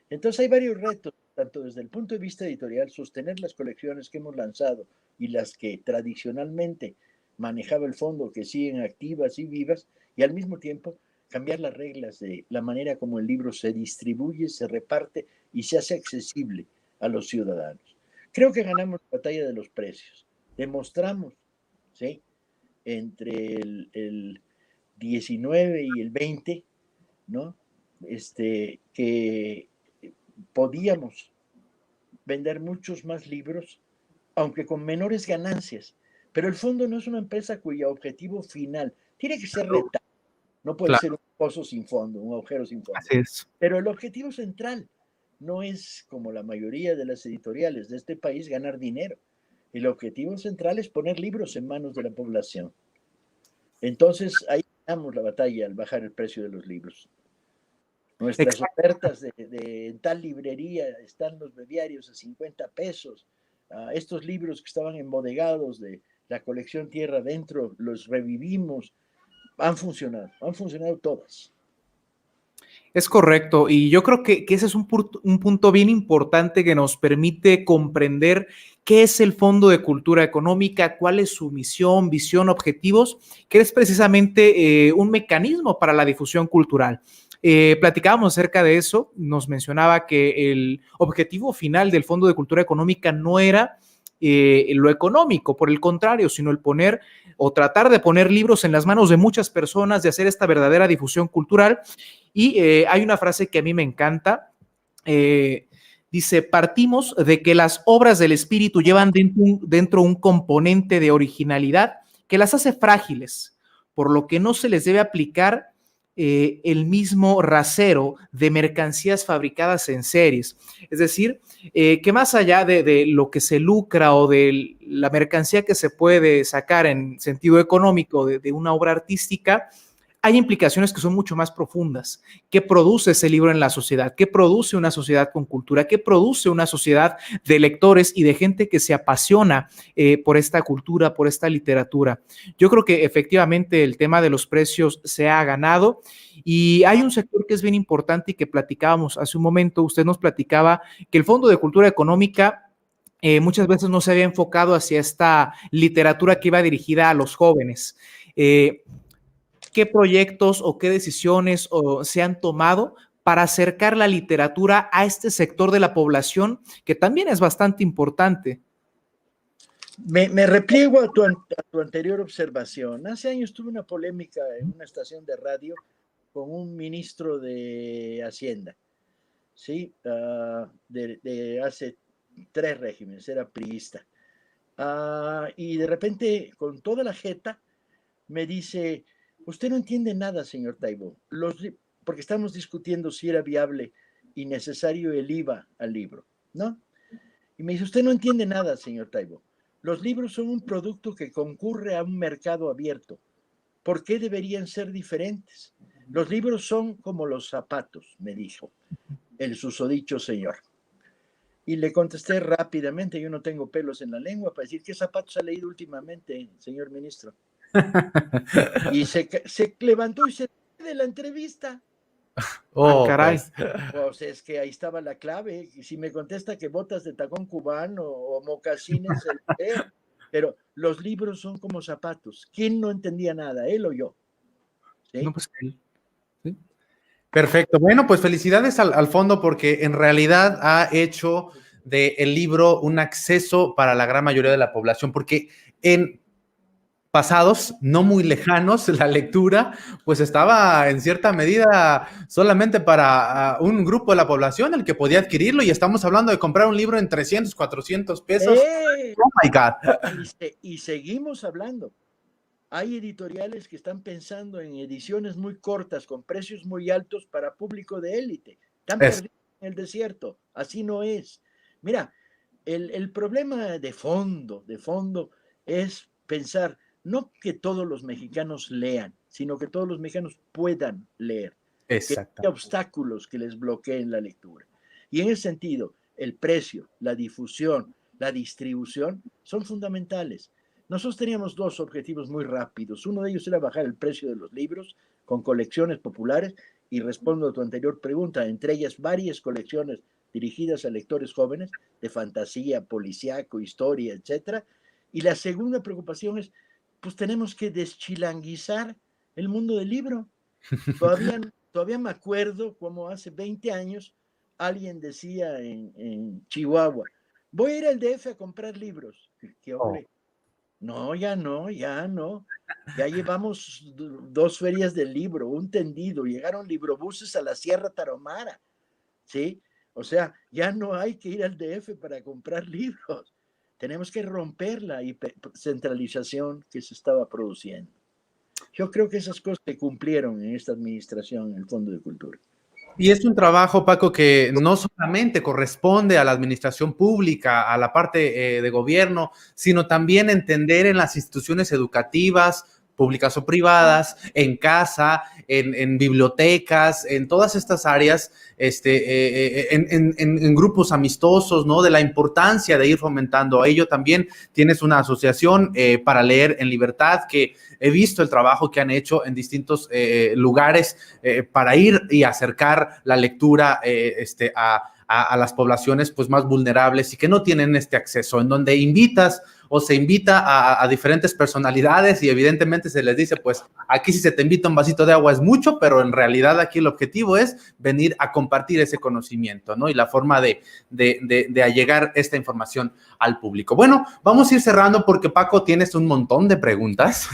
Entonces hay varios retos, tanto desde el punto de vista editorial, sostener las colecciones que hemos lanzado y las que tradicionalmente manejaba el fondo, que siguen activas y vivas, y al mismo tiempo cambiar las reglas de la manera como el libro se distribuye, se reparte y se hace accesible a los ciudadanos. Creo que ganamos la batalla de los precios. Demostramos, ¿sí?, entre el 19 y el 20, ¿no?, que podíamos vender muchos más libros, aunque con menores ganancias. Pero el fondo no es una empresa cuyo objetivo final tiene que ser rentable. No puede ser un pozo sin fondo, un agujero sin fondo. Así es. Pero el objetivo central no es, como la mayoría de las editoriales de este país, ganar dinero. El objetivo central es poner libros en manos de la población. Entonces, ahí ganamos la batalla al bajar el precio de los libros. Nuestras ofertas en tal librería están los breviarios a 50 pesos. Estos libros que estaban embodegados de la colección Tierra Adentro, los revivimos. Han funcionado todas. Es correcto, y yo creo que ese es un punto bien importante que nos permite comprender qué es el Fondo de Cultura Económica, cuál es su misión, visión, objetivos, que es precisamente un mecanismo para la difusión cultural. Platicábamos acerca de eso, nos mencionaba que el objetivo final del Fondo de Cultura Económica no era lo económico, por el contrario, sino el poner o tratar de poner libros en las manos de muchas personas, de hacer esta verdadera difusión cultural. Y hay una frase que a mí me encanta, dice: partimos de que las obras del espíritu llevan dentro un componente de originalidad que las hace frágiles, por lo que no se les debe aplicar el mismo rasero de mercancías fabricadas en series. Es decir, que más allá de lo que se lucra o de la mercancía que se puede sacar en sentido económico de una obra artística, hay implicaciones que son mucho más profundas. ¿Qué produce ese libro en la sociedad? ¿Qué produce una sociedad con cultura? ¿Qué produce una sociedad de lectores y de gente que se apasiona por esta cultura, por esta literatura? Yo creo que efectivamente el tema de los precios se ha ganado, y hay un sector que es bien importante y que platicábamos hace un momento. Usted nos platicaba que el Fondo de Cultura Económica muchas veces no se había enfocado hacia esta literatura que iba dirigida a los jóvenes. ¿Qué proyectos o qué decisiones se han tomado para acercar la literatura a este sector de la población que también es bastante importante? Me repliego a tu anterior observación. Hace años tuve una polémica en una estación de radio con un ministro de Hacienda, ¿sí? De hace 3 regímenes, era priista. Y de repente, con toda la jeta, me dice: usted no entiende nada, señor Taibo, porque estamos discutiendo si era viable y necesario el IVA al libro, ¿no? Y me dice: usted no entiende nada, señor Taibo. Los libros son un producto que concurre a un mercado abierto. ¿Por qué deberían ser diferentes? Los libros son como los zapatos, me dijo el susodicho señor. Y le contesté rápidamente: yo no tengo pelos en la lengua para decir qué zapatos ha leído últimamente, señor ministro. Y se levantó y se fue de la entrevista. Caray. Pues es que ahí estaba la clave. Y si me contesta que botas de tacón cubano o mocasines, pero los libros son como zapatos. ¿Quién no entendía nada, él o yo? ¿Sí? No, pues él. ¿Sí? Perfecto. Bueno, pues felicidades al fondo, porque en realidad ha hecho del libro un acceso para la gran mayoría de la población, porque en pasados no muy lejanos la lectura pues estaba en cierta medida solamente para un grupo de la población el que podía adquirirlo, y estamos hablando de comprar un libro en 300, 400 pesos. Oh my God. Y seguimos hablando. Hay editoriales que están pensando en ediciones muy cortas con precios muy altos para público de élite. Están perdidos en el desierto. Así no es. Mira, el problema de fondo es pensar no que todos los mexicanos lean, sino que todos los mexicanos puedan leer. Exacto. Que hay obstáculos que les bloqueen la lectura. Y en ese sentido, el precio, la difusión, la distribución son fundamentales. Nosotros teníamos 2 objetivos muy rápidos. Uno de ellos era bajar el precio de los libros con colecciones populares, y respondo a tu anterior pregunta, entre ellas varias colecciones dirigidas a lectores jóvenes de fantasía, policíaco, historia, etc. Y la segunda preocupación es, pues tenemos que deschilanguizar el mundo del libro. Todavía me acuerdo como hace 20 años alguien decía en Chihuahua: voy a ir al DF a comprar libros. ¿Qué hombre? No, ya no. Ya llevamos 2 ferias del libro, un tendido, llegaron librobuses a la Sierra Tarahumara, ¿sí? O sea, ya no hay que ir al DF para comprar libros. Tenemos que romper la centralización que se estaba produciendo. Yo creo que esas cosas se cumplieron en esta administración, en el Fondo de Cultura. Y es un trabajo, Paco, que no solamente corresponde a la administración pública, a la parte de gobierno, sino también entender en las instituciones educativas, públicas o privadas, en casa, en bibliotecas, en todas estas áreas, en grupos amistosos, ¿no? De la importancia de ir fomentando ello. También tienes una asociación para leer en libertad, que he visto el trabajo que han hecho en distintos lugares para ir y acercar la lectura a las poblaciones pues más vulnerables y que no tienen este acceso, en donde invitas o se invita a diferentes personalidades y evidentemente se les dice, pues aquí si se te invita un vasito de agua es mucho, pero en realidad aquí el objetivo es venir a compartir ese conocimiento, ¿no? Y la forma de allegar esta información al público. Bueno, vamos a ir cerrando porque, Paco, tienes un montón de preguntas.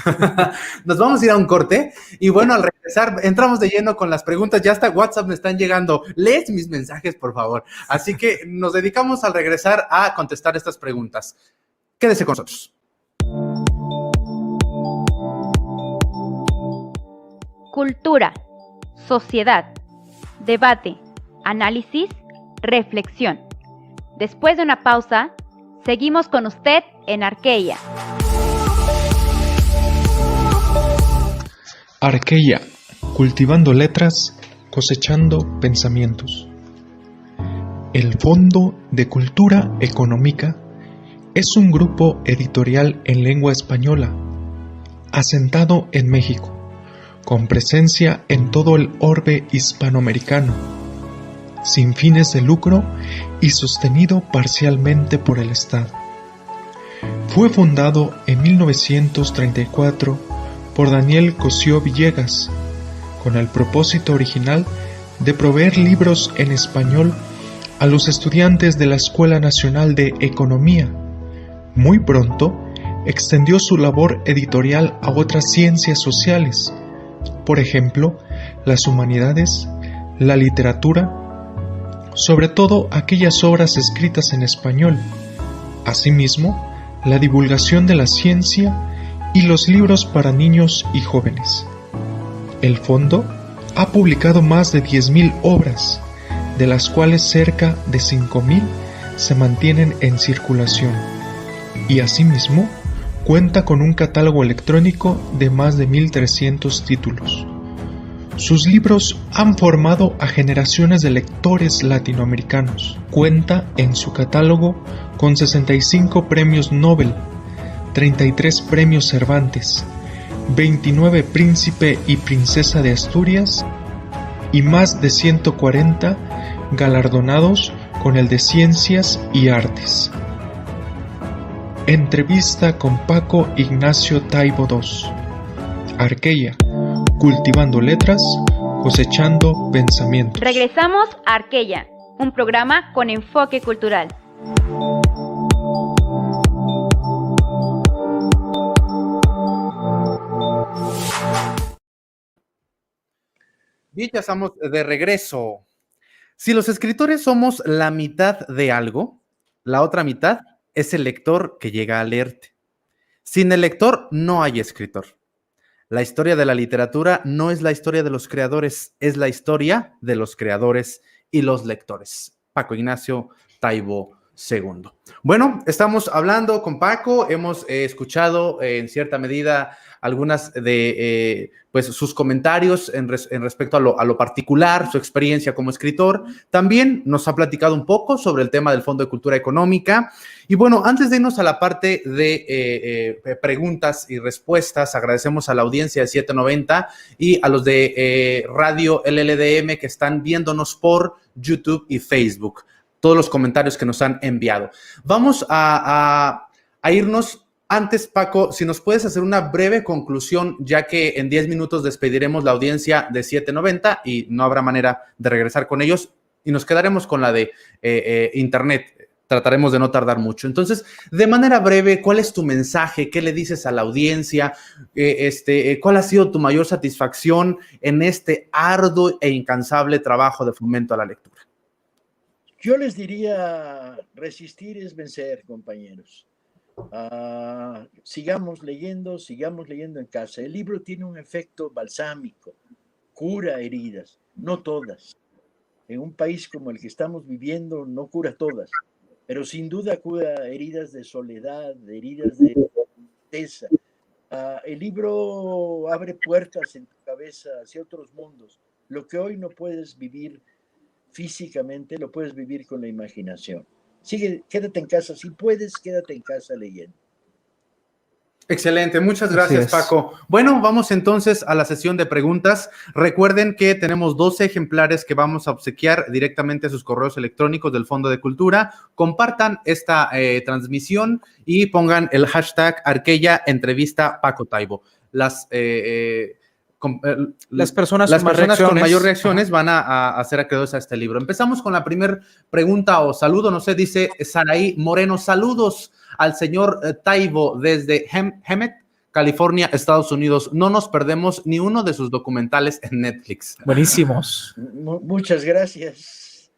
Nos vamos a ir a un corte y bueno, al regresar entramos de lleno con las preguntas. Ya hasta WhatsApp me están llegando. Lees mis mensajes, por favor. Así que nos dedicamos al regresar a contestar estas preguntas. Quédese con nosotros. Cultura, sociedad, debate, análisis, reflexión. Después de una pausa, seguimos con usted en Arqueya. Arqueya, cultivando letras, cosechando pensamientos. El Fondo de Cultura Económica es un grupo editorial en lengua española, asentado en México, con presencia en todo el orbe hispanoamericano, sin fines de lucro y sostenido parcialmente por el Estado. Fue fundado en 1934 por Daniel Cosío Villegas, con el propósito original de proveer libros en español a los estudiantes de la Escuela Nacional de Economía. Muy pronto, extendió su labor editorial a otras ciencias sociales, por ejemplo, las humanidades, la literatura, sobre todo aquellas obras escritas en español, asimismo, la divulgación de la ciencia y los libros para niños y jóvenes. El fondo ha publicado más de 10.000 obras, de las cuales cerca de 5.000 se mantienen en circulación. Y asimismo cuenta con un catálogo electrónico de más de 1.300 títulos. Sus libros han formado a generaciones de lectores latinoamericanos. Cuenta en su catálogo con 65 premios Nobel, 33 premios Cervantes, 29 Príncipe y Princesa de Asturias y más de 140 galardonados con el de Ciencias y Artes. Entrevista con Paco Ignacio Taibo II. Arqueya, cultivando letras, cosechando pensamientos. Regresamos a Arqueya, un programa con enfoque cultural. Bien, ya estamos de regreso. Si los escritores somos la mitad de algo, la otra mitad es el lector que llega a leerte. Sin el lector no hay escritor. La historia de la literatura no es la historia de los creadores, es la historia de los creadores y los lectores. Paco Ignacio Taibo II. Bueno, estamos hablando con Paco, hemos escuchado en cierta medida algunas de pues sus comentarios en respecto a lo particular, su experiencia como escritor. También nos ha platicado un poco sobre el tema del Fondo de Cultura Económica. Y bueno, antes de irnos a la parte de preguntas y respuestas, agradecemos a la audiencia de 790 y a los de Radio LLDM que están viéndonos por YouTube y Facebook. Todos los comentarios que nos han enviado. Vamos a irnos. Antes, Paco, si nos puedes hacer una breve conclusión, ya que en 10 minutos despediremos la audiencia de 790 y no habrá manera de regresar con ellos y nos quedaremos con la de Internet. Trataremos de no tardar mucho. Entonces, de manera breve, ¿cuál es tu mensaje? ¿Qué le dices a la audiencia? ¿Cuál ha sido tu mayor satisfacción en este arduo e incansable trabajo de fomento a la lectura? Yo les diría, resistir es vencer, compañeros. Sigamos leyendo en casa. El libro tiene un efecto balsámico, cura heridas, no todas. En un país como el que estamos viviendo no cura todas, pero sin duda cura heridas de soledad, heridas de tristeza. El libro abre puertas en tu cabeza hacia otros mundos. Lo que hoy no puedes vivir físicamente, lo puedes vivir con la imaginación. Quédate en casa, si puedes, quédate en casa leyendo. Excelente, muchas Así gracias, es. Paco. Bueno, vamos entonces a la sesión de preguntas. Recuerden que tenemos 12 ejemplares que vamos a obsequiar directamente a sus correos electrónicos del Fondo de Cultura. Compartan esta transmisión y pongan el hashtag Arqueya Entrevista Paco Taibo. Las personas con mayor reacciones van a ser acreedores a este libro. Empezamos con la primera pregunta o saludo, no sé, dice Saraí Moreno, saludos al señor Taibo desde Hemet, California, Estados Unidos. No nos perdemos ni uno de sus documentales en Netflix. Buenísimos. Muchas gracias.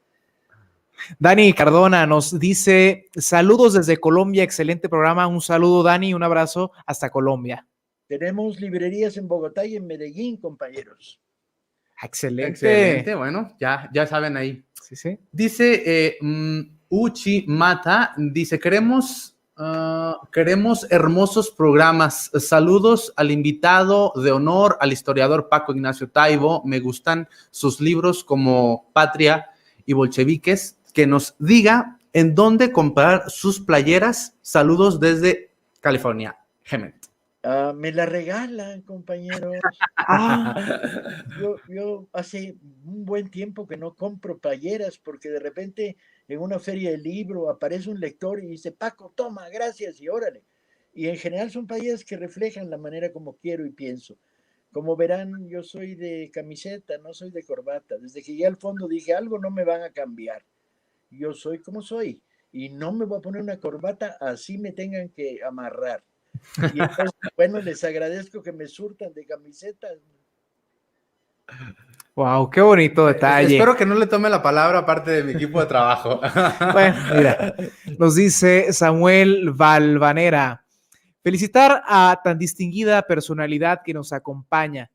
Dani Cardona nos dice, saludos desde Colombia, excelente programa. Un saludo, Dani, un abrazo hasta Colombia. Tenemos librerías en Bogotá y en Medellín, compañeros. Excelente. Excelente, bueno, ya saben ahí. Sí, sí. Dice Uchi Mata, dice, queremos hermosos programas. Saludos al invitado de honor, al historiador Paco Ignacio Taibo. Me gustan sus libros como Patria y Bolcheviques. Que nos diga en dónde comprar sus playeras. Saludos desde California. Hemet. Me la regalan, compañeros. Yo hace un buen tiempo que no compro playeras porque de repente en una feria de libro aparece un lector y dice, Paco, toma, gracias y órale. Y en general son playeras que reflejan la manera como quiero y pienso. Como verán, yo soy de camiseta, no soy de corbata. Desde que llegué al fondo dije, algo no me van a cambiar. Yo soy como soy y no me voy a poner una corbata así me tengan que amarrar. Y entonces, bueno, les agradezco que me surtan de camisetas. Wow, qué bonito detalle. Espero que no le tome la palabra aparte de mi equipo de trabajo. Bueno, mira, nos dice Samuel Valvanera, felicitar a tan distinguida personalidad que nos acompaña.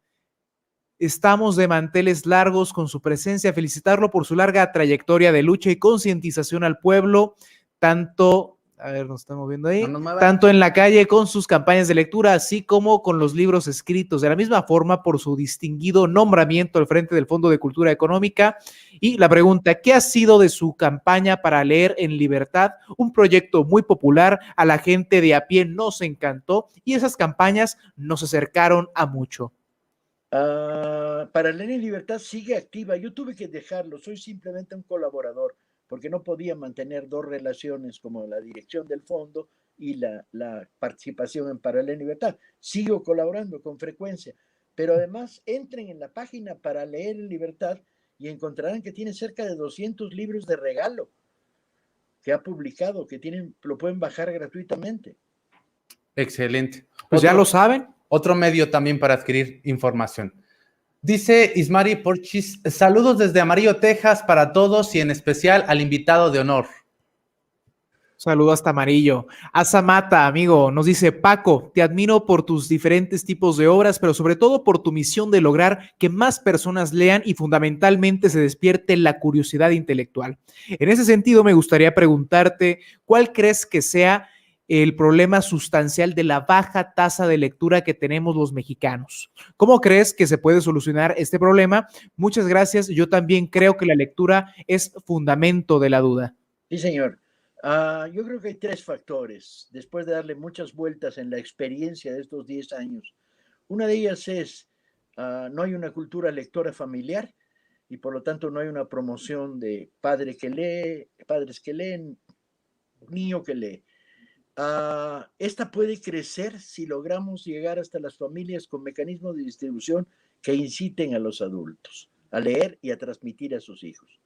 Estamos de manteles largos con su presencia, felicitarlo por su larga trayectoria de lucha y concientización al pueblo, tanto, a ver, nos estamos viendo ahí, tanto en la calle con sus campañas de lectura, así como con los libros escritos. De la misma forma, por su distinguido nombramiento al frente del Fondo de Cultura Económica. Y la pregunta, ¿qué ha sido de su campaña para leer en libertad? Un proyecto muy popular, a la gente de a pie nos encantó y esas campañas nos acercaron a mucho. Para Leer en Libertad sigue activa. Yo tuve que dejarlo, soy simplemente un colaborador, porque no podía mantener dos relaciones como la dirección del fondo y la participación en Para Leer en Libertad. Sigo colaborando con frecuencia, pero además entren en la página Para Leer en Libertad y encontrarán que tiene cerca de 200 libros de regalo que ha publicado, que lo pueden bajar gratuitamente. Excelente. Pues ya lo saben. Otro medio también para adquirir información. Dice Ismari Porchis, saludos desde Amarillo, Texas para todos y en especial al invitado de honor. Saludo hasta Amarillo. Azamata, amigo, nos dice, Paco, te admiro por tus diferentes tipos de obras, pero sobre todo por tu misión de lograr que más personas lean y fundamentalmente se despierte la curiosidad intelectual. En ese sentido, me gustaría preguntarte, ¿cuál crees que sea el problema sustancial de la baja tasa de lectura que tenemos los mexicanos? ¿Cómo crees que se puede solucionar este problema? Muchas gracias. Yo también creo que la lectura es fundamento de la duda. Sí, señor. Yo creo que hay tres factores, después de darle muchas vueltas en la experiencia de estos 10 años. Una de ellas es, no hay una cultura lectora familiar y por lo tanto no hay una promoción de padres que leen, niño que lee. Esta puede crecer si logramos llegar hasta las familias con mecanismos de distribución que inciten a los adultos a leer y a transmitir a sus hijos.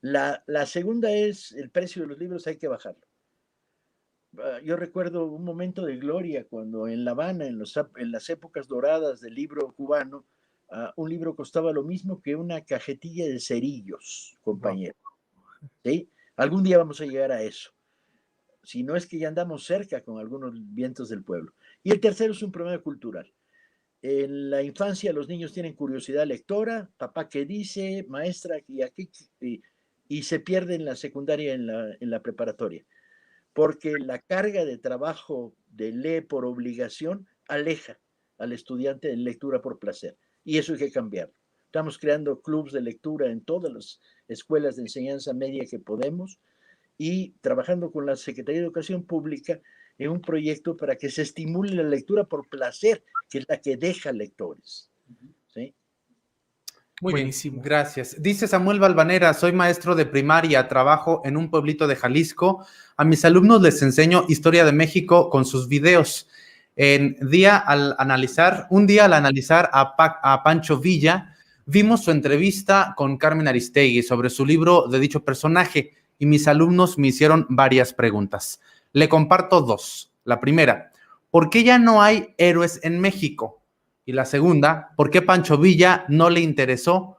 La segunda es el precio de los libros, hay que bajarlo. Yo recuerdo un momento de gloria cuando en La Habana, en las épocas doradas del libro cubano, un libro costaba lo mismo que una cajetilla de cerillos, compañero. ¿Sí? Algún día vamos a llegar a eso. si no es que ya andamos cerca con algunos vientos del pueblo. Y el tercero es un problema cultural. En la infancia los niños tienen curiosidad lectora, papá qué dice, maestra y aquí, y se pierde en la secundaria, en la preparatoria, porque la carga de trabajo de lee por obligación aleja al estudiante de lectura por placer, y eso hay que cambiarlo. Estamos creando clubes de lectura en todas las escuelas de enseñanza media que podemos, y trabajando con la Secretaría de Educación Pública en un proyecto para que se estimule la lectura por placer, que es la que deja lectores. ¿Sí? Muy Buenísimo. bien, gracias. Dice Samuel Valvanera, soy maestro de primaria, trabajo en un pueblito de Jalisco. A mis alumnos les enseño historia de México con sus videos. Un día al analizar a Pancho Villa, vimos su entrevista con Carmen Aristegui sobre su libro de dicho personaje y mis alumnos me hicieron varias preguntas. Le comparto dos. La primera, ¿por qué ya no hay héroes en México? Y la segunda, ¿por qué Pancho Villa no le interesó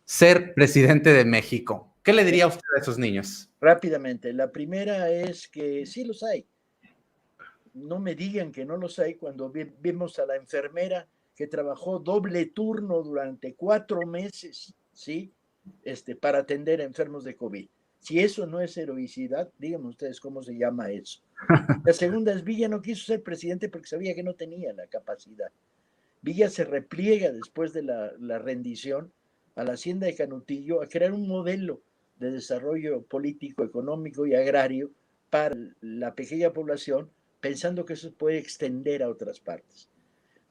ser presidente de México? ¿Qué le diría usted a esos niños? Rápidamente, la primera es que sí los hay. No me digan que no los hay cuando vimos a la enfermera que trabajó doble turno durante 4 meses, ¿sí? Para atender a enfermos de COVID. Si eso no es heroicidad, díganme ustedes cómo se llama eso. La segunda es Villa no quiso ser presidente porque sabía que no tenía la capacidad. Villa se repliega después de la rendición a la hacienda de Canutillo a crear un modelo de desarrollo político, económico y agrario para la pequeña población, pensando que eso puede extender a otras partes.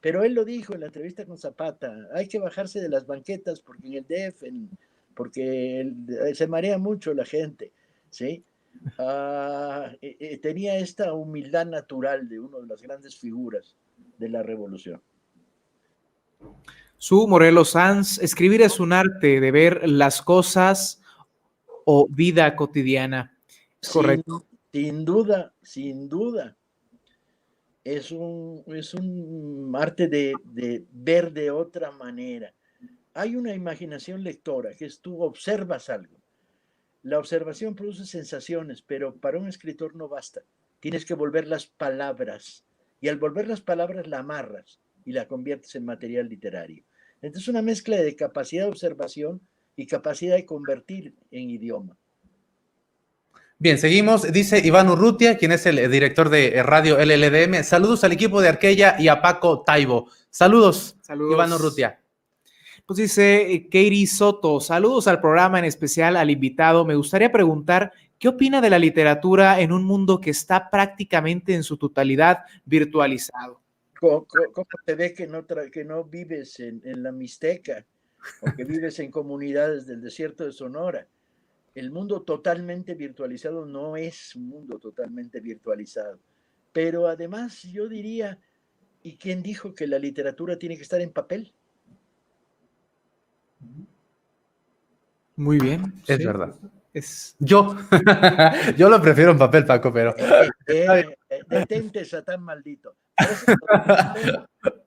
Pero él lo dijo en la entrevista con Zapata, hay que bajarse de las banquetas porque en el DF, porque se marea mucho la gente, ¿sí? Tenía esta humildad natural de una de las grandes figuras de la revolución. Su Morelos Sanz, escribir es un arte de ver las cosas o vida cotidiana. ¿Es correcto? Sin duda, sin duda. Es un arte de ver de otra manera. Hay una imaginación lectora, que es tú observas algo. La observación produce sensaciones, pero para un escritor no basta. Tienes que volver las palabras, y al volver las palabras la amarras y la conviertes en material literario. Entonces, una mezcla de capacidad de observación y capacidad de convertir en idioma. Bien, seguimos. Dice Iván Urrutia, quien es el director de Radio LLDM. Saludos al equipo de Arqueya y a Paco Taibo. Saludos. Iván Urrutia. Pues dice Katie Soto, saludos al programa, en especial al invitado. Me gustaría preguntar, ¿qué opina de la literatura en un mundo que está prácticamente en su totalidad virtualizado? ¿Cómo te ve que no vives en la Mixteca o que vives en comunidades del desierto de Sonora? El mundo totalmente virtualizado no es un mundo totalmente virtualizado. Pero además yo diría, ¿y quién dijo que la literatura tiene que estar en papel? Muy bien. Es verdad. Yo lo prefiero en papel, Paco, pero... Detente, Satán maldito.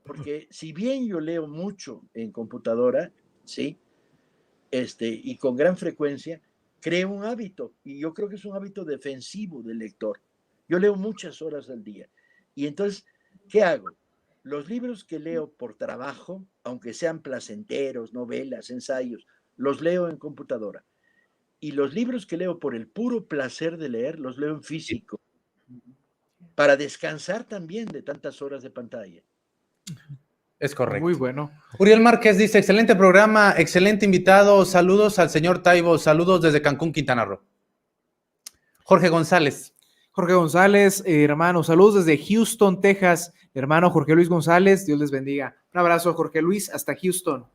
Porque si bien yo leo mucho en computadora, ¿sí? Y con gran frecuencia, creo un hábito, y yo creo que es un hábito defensivo del lector. Yo leo muchas horas al día. Y entonces, ¿qué hago? Los libros que leo por trabajo, aunque sean placenteros, novelas, ensayos, los leo en computadora. Y los libros que leo por el puro placer de leer, los leo en físico. Para descansar también de tantas horas de pantalla. Es correcto. Muy bueno. Uriel Márquez dice, excelente programa, excelente invitado, saludos al señor Taibo, saludos desde Cancún, Quintana Roo. Jorge González, hermano, saludos desde Houston, Texas. Hermano Jorge Luis González, Dios les bendiga. Un abrazo, Jorge Luis, hasta Houston.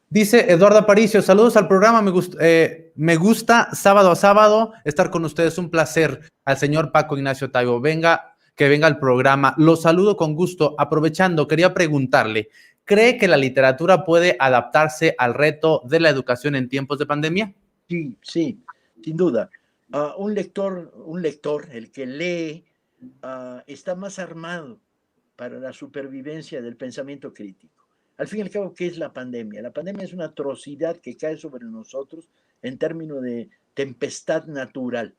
Dice Eduardo Aparicio, saludos al programa, me gusta sábado a sábado estar con ustedes, un placer. Al señor Paco Ignacio Taibo, que venga al programa. Lo saludo con gusto. Aprovechando, quería preguntarle, ¿cree que la literatura puede adaptarse al reto de la educación en tiempos de pandemia? Sí, sin duda. Un lector, el que lee, está más armado para la supervivencia del pensamiento crítico. Al fin y al cabo, ¿qué es la pandemia? La pandemia es una atrocidad que cae sobre nosotros en términos de tempestad natural,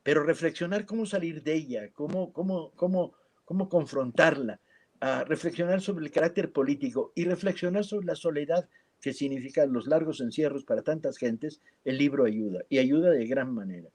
pero reflexionar cómo salir de ella, cómo confrontarla, reflexionar sobre el carácter político y reflexionar sobre la soledad que significan los largos encierros para tantas gentes. El libro ayuda, y ayuda de gran manera.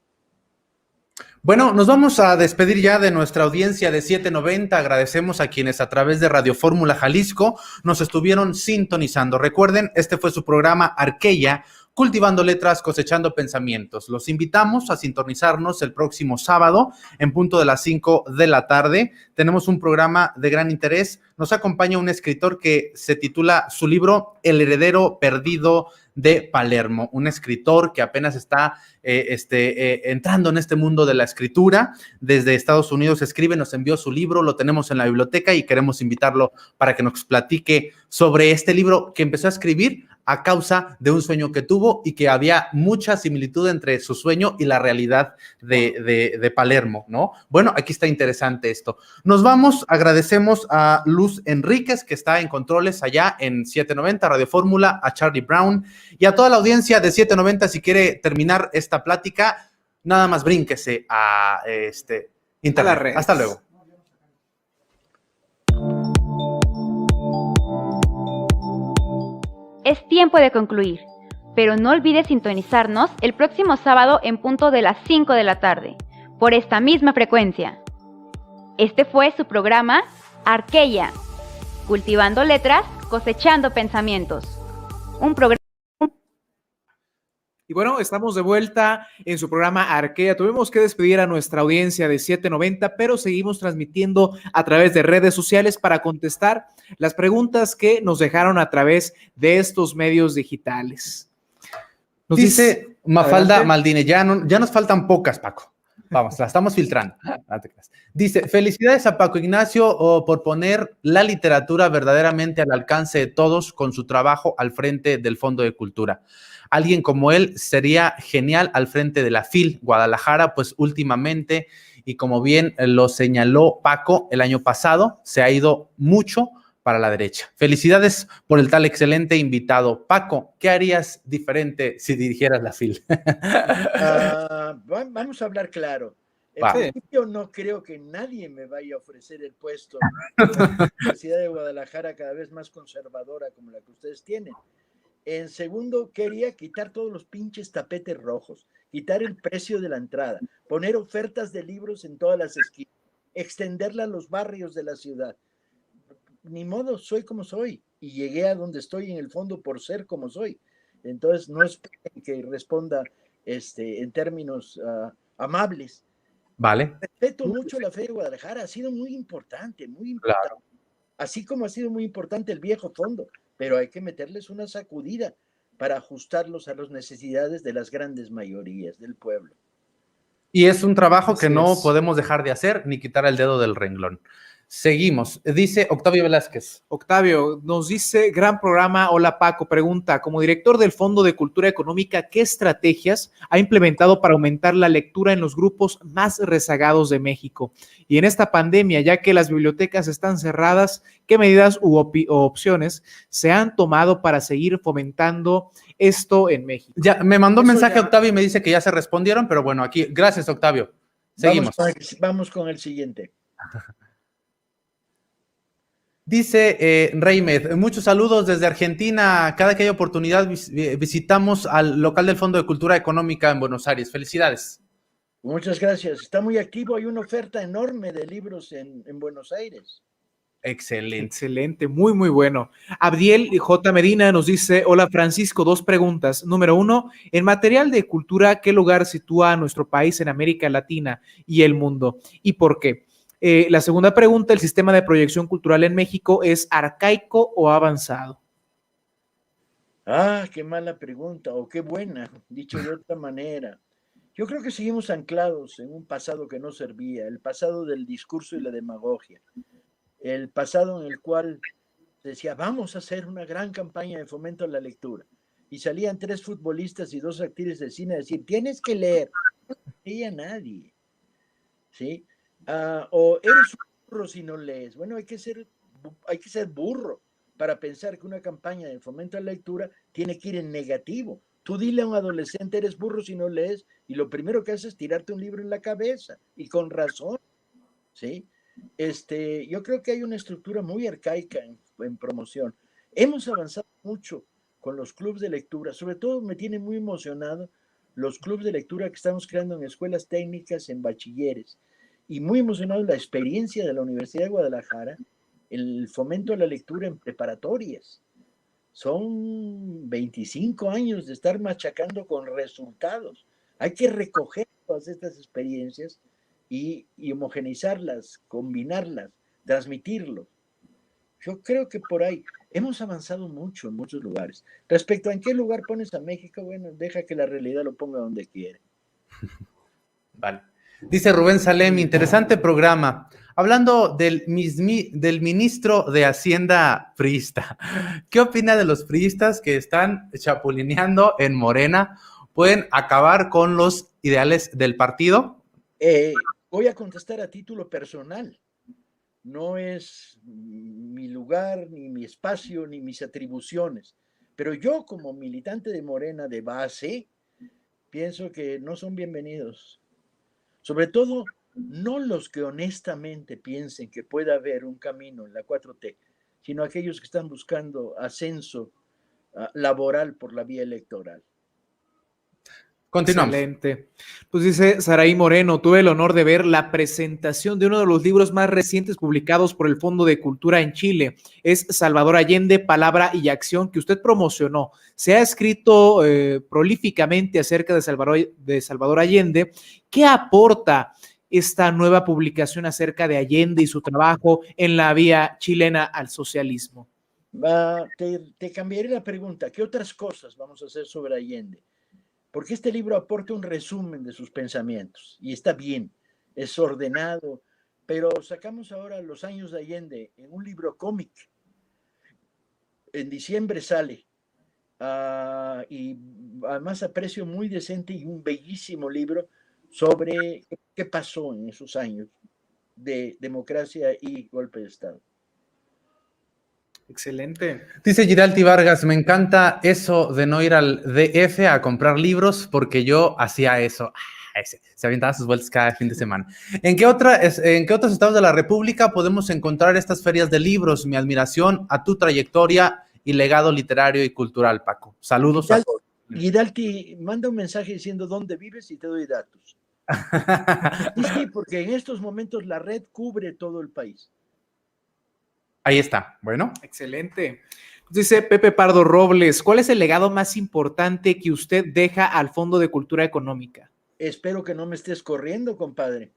Bueno, nos vamos a despedir ya de nuestra audiencia de 790. Agradecemos a quienes a través de Radio Fórmula Jalisco nos estuvieron sintonizando. Recuerden, este fue su programa Arqueya, cultivando letras, cosechando pensamientos. Los invitamos a sintonizarnos el próximo sábado en punto de las 5 de la tarde. Tenemos un programa de gran interés. Nos acompaña un escritor que se titula su libro El heredero perdido de Palermo, un escritor que apenas está entrando en este mundo de la escritura. Desde Estados Unidos escribe, nos envió su libro, lo tenemos en la biblioteca y queremos invitarlo para que nos platique sobre este libro que empezó a escribir a causa de un sueño que tuvo y que había mucha similitud entre su sueño y la realidad de Palermo, ¿no? Bueno, aquí está interesante esto. Nos vamos, agradecemos a Luz Enríquez, que está en controles allá en 790 Radio Fórmula, a Charlie Brown y a toda la audiencia de 790. Si quiere terminar esta plática, nada más brínquese a internet. Hasta luego. Es tiempo de concluir, pero no olvides sintonizarnos el próximo sábado en punto de las 5 de la tarde, por esta misma frecuencia. Este fue su programa Arqueya, cultivando letras, cosechando pensamientos. Un programa. Y bueno, estamos de vuelta en su programa Arqueya. Tuvimos que despedir a nuestra audiencia de 790, pero seguimos transmitiendo a través de redes sociales para contestar las preguntas que nos dejaron a través de estos medios digitales. Nos dice Mafalda Maldini, ya nos faltan pocas, Paco. Vamos, la estamos filtrando. Dice, felicidades a Paco Ignacio por poner la literatura verdaderamente al alcance de todos con su trabajo al frente del Fondo de Cultura. Alguien como él sería genial al frente de la FIL Guadalajara, pues últimamente, y como bien lo señaló Paco el año pasado, se ha ido mucho para la derecha. Felicidades por el tal excelente invitado. Paco, ¿qué harías diferente si dirigieras la FIL? Vamos a hablar claro. En principio no creo que nadie me vaya a ofrecer el puesto en la Universidad de Guadalajara, cada vez más conservadora como la que ustedes tienen. En segundo, quería quitar todos los pinches tapetes rojos, quitar el precio de la entrada, poner ofertas de libros en todas las esquinas, extenderla a los barrios de la ciudad. Ni modo, soy como soy y llegué a donde estoy en el fondo por ser como soy. Entonces, no esperen que responda en términos amables. Vale. Respeto mucho la fe de Guadalajara, ha sido muy importante, muy importante. Claro. Así como ha sido muy importante el viejo fondo, pero hay que meterles una sacudida para ajustarlos a las necesidades de las grandes mayorías del pueblo. Y es un trabajo que no podemos dejar de hacer ni quitar el dedo del renglón. Seguimos. Dice Octavio Velázquez. Octavio nos dice, gran programa. Hola Paco, pregunta, como director del Fondo de Cultura Económica, ¿qué estrategias ha implementado para aumentar la lectura en los grupos más rezagados de México? Y en esta pandemia, ya que las bibliotecas están cerradas, ¿qué medidas u opciones se han tomado para seguir fomentando esto en México? Ya me mandó un mensaje Octavio y me dice que ya se respondieron, pero bueno, aquí, gracias Octavio. Seguimos. Vamos con el siguiente. Dice Reimed, muchos saludos desde Argentina. Cada que hay oportunidad visitamos al local del Fondo de Cultura Económica en Buenos Aires. Felicidades. Muchas gracias. Está muy activo. Hay una oferta enorme de libros en Buenos Aires. Excelente. Excelente, muy, muy bueno. Abdiel J. Medina nos dice, hola Francisco, 2 preguntas. Número 1, en material de cultura, ¿qué lugar sitúa a nuestro país en América Latina y el mundo? ¿Y por qué? La segunda pregunta, ¿el sistema de proyección cultural en México es arcaico o avanzado? Qué mala pregunta, o qué buena, dicho de otra manera. Yo creo que seguimos anclados en un pasado que no servía, el pasado del discurso y la demagogia, el pasado en el cual se decía, vamos a hacer una gran campaña de fomento a la lectura, y salían 3 futbolistas y 2 actrices de cine a decir, tienes que leer. No leía nadie, ¿sí? O eres un burro si no lees. Bueno, hay que ser burro para pensar que una campaña de fomento a la lectura tiene que ir en negativo. Tú dile a un adolescente, eres burro si no lees, y lo primero que haces es tirarte un libro en la cabeza, y con razón, ¿sí? Yo creo que hay una estructura muy arcaica en promoción. Hemos avanzado mucho con los clubes de lectura, sobre todo me tiene muy emocionado los clubes de lectura que estamos creando en escuelas técnicas, en bachilleres, y muy emocionado la experiencia de la Universidad de Guadalajara, el fomento a la lectura en preparatorias. Son 25 años de estar machacando con resultados. Hay que recoger todas estas experiencias y homogeneizarlas, combinarlas, transmitirlo. Yo creo que por ahí hemos avanzado mucho en muchos lugares. Respecto a en qué lugar pones a México, bueno, deja que la realidad lo ponga donde quiere. Vale. Dice Rubén Salem, interesante programa. Hablando del ministro de Hacienda priista, ¿qué opina de los priistas que están chapulineando en Morena? ¿Pueden acabar con los ideales del partido? Voy a contestar a título personal. No es mi lugar, ni mi espacio, ni mis atribuciones. Pero yo, como militante de Morena de base, pienso que no son bienvenidos. Sobre todo, no los que honestamente piensen que pueda haber un camino en la 4T, sino aquellos que están buscando ascenso laboral por la vía electoral. Continuamos. Excelente. Pues dice Saraí Moreno, tuve el honor de ver la presentación de uno de los libros más recientes publicados por el Fondo de Cultura en Chile. Es Salvador Allende, Palabra y Acción, que usted promocionó. Se ha escrito prolíficamente acerca de Salvador Allende. ¿Qué aporta esta nueva publicación acerca de Allende y su trabajo en la vía chilena al socialismo? Te cambiaré la pregunta. ¿Qué otras cosas vamos a hacer sobre Allende? Porque este libro aporta un resumen de sus pensamientos y está bien, es ordenado, pero sacamos ahora Los años de Allende en un libro cómic. En diciembre sale y además a precio muy decente y un bellísimo libro sobre qué pasó en esos años de democracia y golpe de Estado. Excelente. Dice Giralti Vargas, me encanta eso de no ir al DF a comprar libros porque yo hacía eso. Se aventaba sus vueltas cada fin de semana. ¿En qué otros estados de la República podemos encontrar estas ferias de libros? Mi admiración a tu trayectoria y legado literario y cultural, Paco. Saludos a todos. Giralti, manda un mensaje diciendo dónde vives y te doy datos. Sí, porque en estos momentos la red cubre todo el país. Ahí está. Bueno. Excelente. Dice Pepe Pardo Robles, ¿cuál es el legado más importante que usted deja al Fondo de Cultura Económica? Espero que no me estés corriendo, compadre.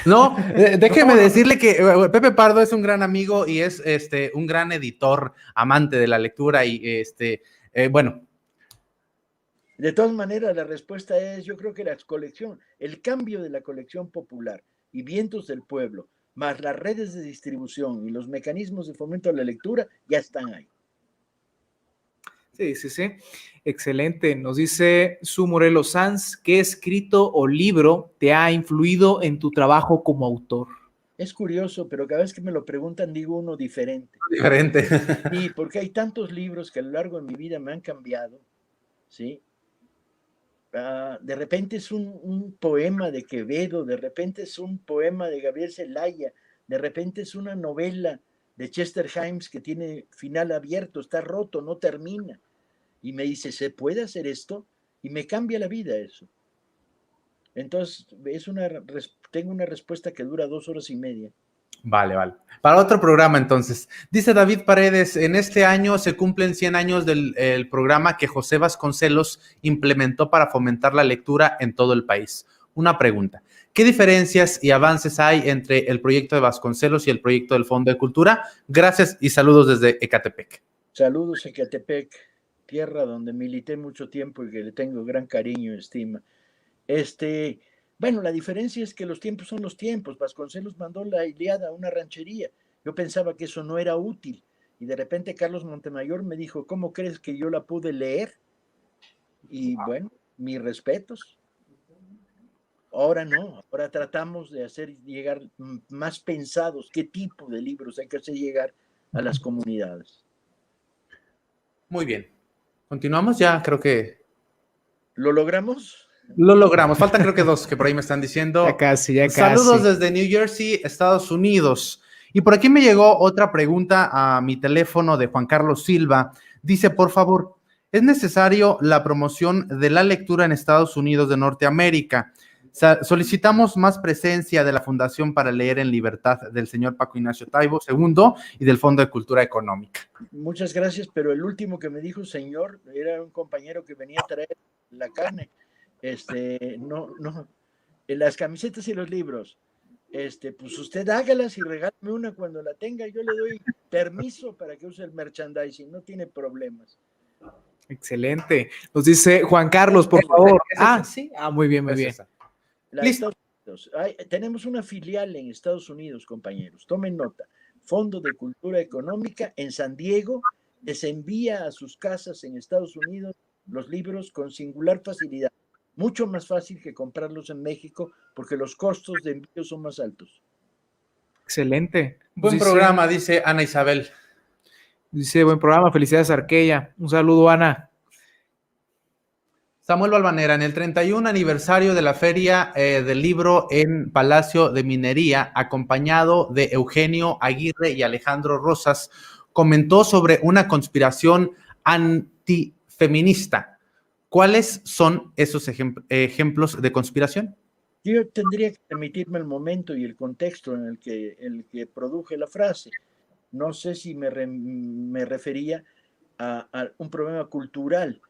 No, déjeme decirle que Pepe Pardo es un gran amigo y es un gran editor, amante de la lectura y bueno. De todas maneras, la respuesta es, yo creo que la colección, el cambio de la colección popular y Vientos del Pueblo, más las redes de distribución y los mecanismos de fomento a la lectura, ya están ahí. Sí. Excelente. Nos dice Su Morelos Sanz, ¿qué escrito o libro te ha influido en tu trabajo como autor? Es curioso, pero cada vez que me lo preguntan digo uno diferente. Diferente. Sí, porque hay tantos libros que a lo largo de mi vida me han cambiado, ¿sí? De repente es un poema de Quevedo, de repente es un poema de Gabriel Zelaya, de repente es una novela de Chester Himes que tiene final abierto, está roto, no termina. Y me dice, ¿se puede hacer esto? Y me cambia la vida eso. Entonces, tengo una respuesta que dura 2 horas y media. Vale. Para otro programa, entonces. Dice David Paredes, en este año se cumplen 100 años del programa que José Vasconcelos implementó para fomentar la lectura en todo el país. Una pregunta, ¿qué diferencias y avances hay entre el proyecto de Vasconcelos y el proyecto del Fondo de Cultura? Gracias y saludos desde Ecatepec. Saludos, Ecatepec, tierra donde milité mucho tiempo y que le tengo gran cariño y estima. Bueno, la diferencia es que los tiempos son los tiempos. Vasconcelos mandó la Ilíada a una ranchería. Yo pensaba que eso no era útil. Y de repente Carlos Montemayor me dijo, ¿cómo crees que yo la pude leer? Y bueno, mis respetos. Ahora no, ahora tratamos de hacer llegar más pensados qué tipo de libros hay que hacer llegar a las comunidades. Muy bien. Continuamos ya, creo que ¿Lo logramos? Lo logramos. Faltan creo que 2 que por ahí me están diciendo. Ya casi. Saludos desde New Jersey, Estados Unidos. Y por aquí me llegó otra pregunta a mi teléfono de Juan Carlos Silva. Dice, por favor, ¿es necesario la promoción de la lectura en Estados Unidos de Norteamérica? Solicitamos más presencia de la Fundación para Leer en Libertad del señor Paco Ignacio Taibo II y del Fondo de Cultura Económica. Muchas gracias, pero el último que me dijo señor era un compañero que venía a traer la carne. No, las camisetas y los libros. Pues usted hágalas y regálame una cuando la tenga. Yo le doy permiso para que use el merchandising, no tiene problemas. Excelente. Nos dice Juan Carlos, por favor. Sí. Muy bien, muy bien. Listo. Tenemos una filial en Estados Unidos, compañeros. Tomen nota. Fondo de Cultura Económica en San Diego les envía a sus casas en Estados Unidos los libros con singular facilidad. Mucho más fácil que comprarlos en México porque los costos de envío son más altos. Excelente. Buen programa, dice Ana Isabel. Dice, buen programa, felicidades Arqueya. Un saludo, Ana. Samuel Balvanera, en el 31 aniversario de la Feria del Libro en Palacio de Minería, acompañado de Eugenio Aguirre y Alejandro Rosas, comentó sobre una conspiración antifeminista. ¿Cuáles son esos ejemplos de conspiración? Yo tendría que permitirme el momento y el contexto en el que produje la frase. No sé si me refería a un problema cultural,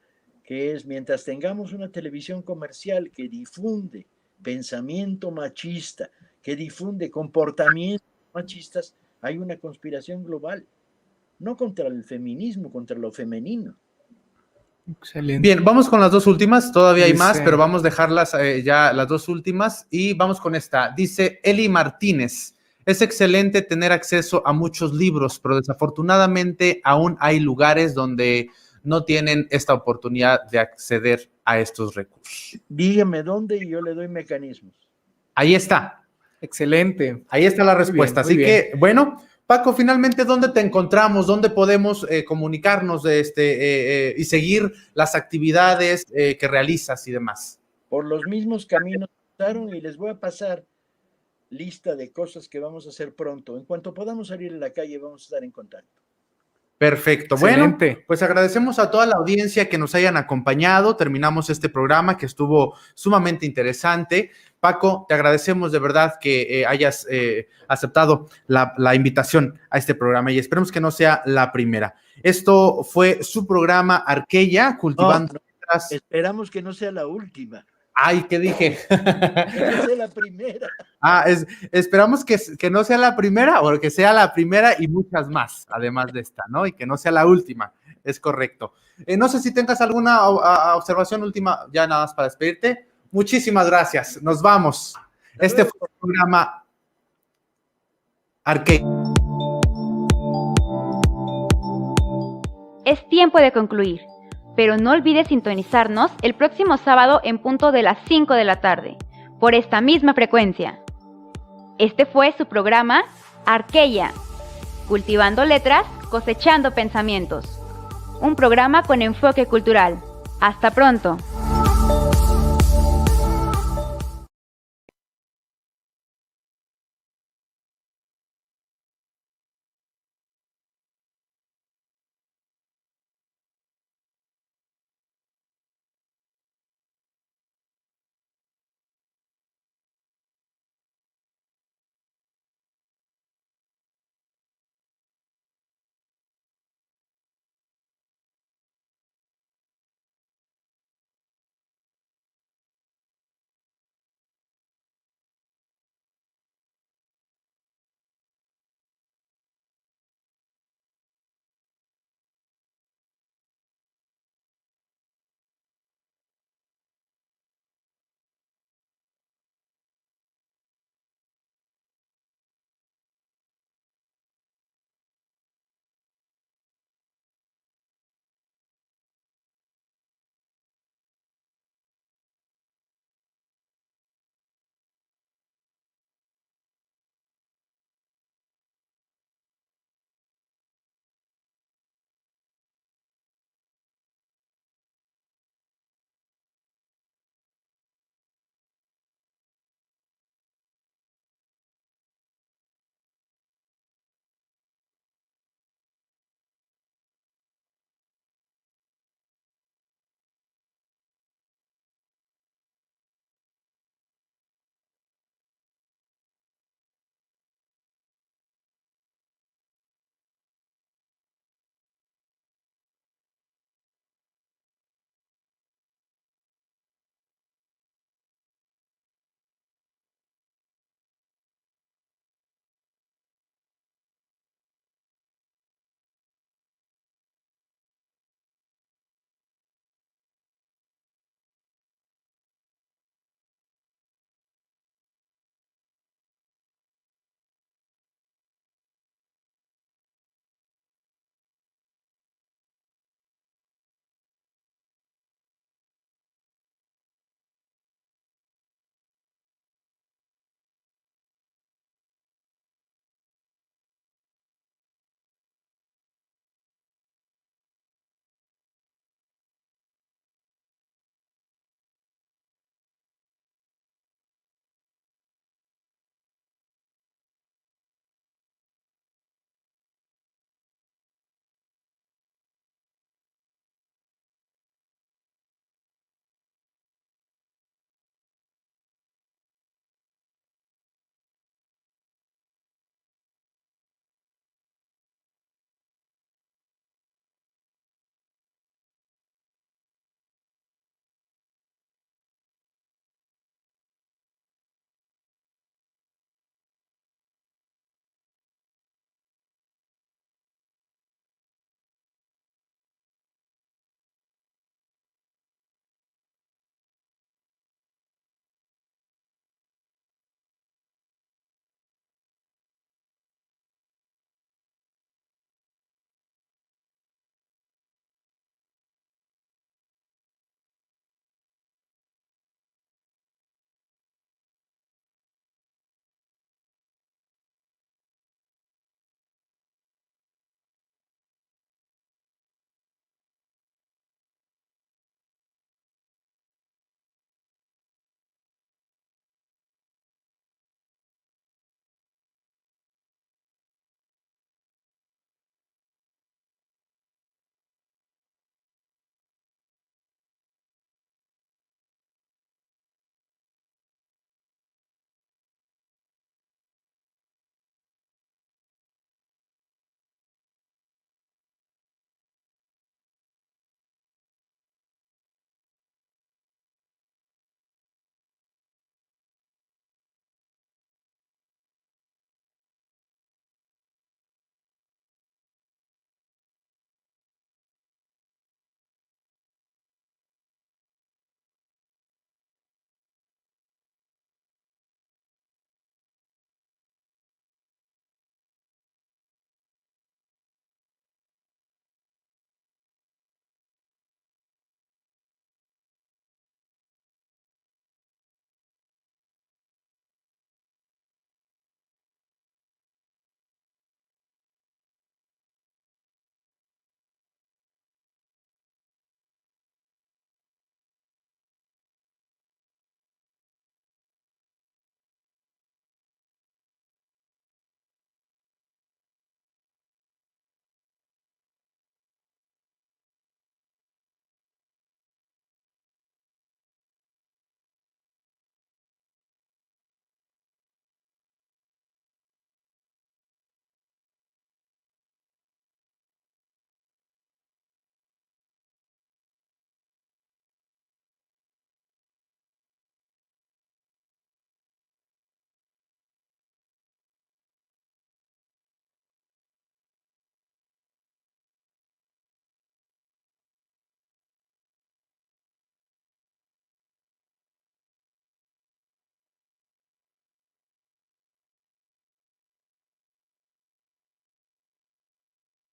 que es mientras tengamos una televisión comercial que difunde pensamiento machista, que difunde comportamientos machistas, hay una conspiración global, no contra el feminismo, contra lo femenino. Excelente. Bien, vamos con las 2 últimas, todavía hay más, pero vamos a dejarlas ya las 2 últimas y vamos con esta. Dice Eli Martínez, es excelente tener acceso a muchos libros, pero desafortunadamente aún hay lugares donde no tienen esta oportunidad de acceder a estos recursos. Dígame dónde y yo le doy mecanismos. Ahí está. Excelente. Ahí está la respuesta. Así que, bueno, Paco, finalmente, ¿dónde te encontramos? ¿Dónde podemos comunicarnos y seguir las actividades que realizas y demás? Por los mismos caminos que pasaron y les voy a pasar lista de cosas que vamos a hacer pronto. En cuanto podamos salir a la calle, vamos a estar en contacto. Perfecto. Excelente. Bueno, pues agradecemos a toda la audiencia que nos hayan acompañado. Terminamos este programa que estuvo sumamente interesante. Paco, te agradecemos de verdad que hayas aceptado la invitación a este programa y esperemos que no sea la primera. Esto fue su programa Arqueya, cultivando letras. Esperamos que no sea la última. Ay, ¿qué dije? Que no sea la primera. Esperamos que no sea la primera o que sea la primera y muchas más, además de esta, ¿no? Y que no sea la última, es correcto. No sé si tengas alguna observación última, ya nada más para despedirte. Muchísimas gracias, nos vamos. Este fue el programa Arqueya. Es tiempo de concluir, pero no olvides sintonizarnos el próximo sábado en punto de las 5 de la tarde, por esta misma frecuencia. Este fue su programa Arqueya, cultivando letras, cosechando pensamientos. Un programa con enfoque cultural. Hasta pronto.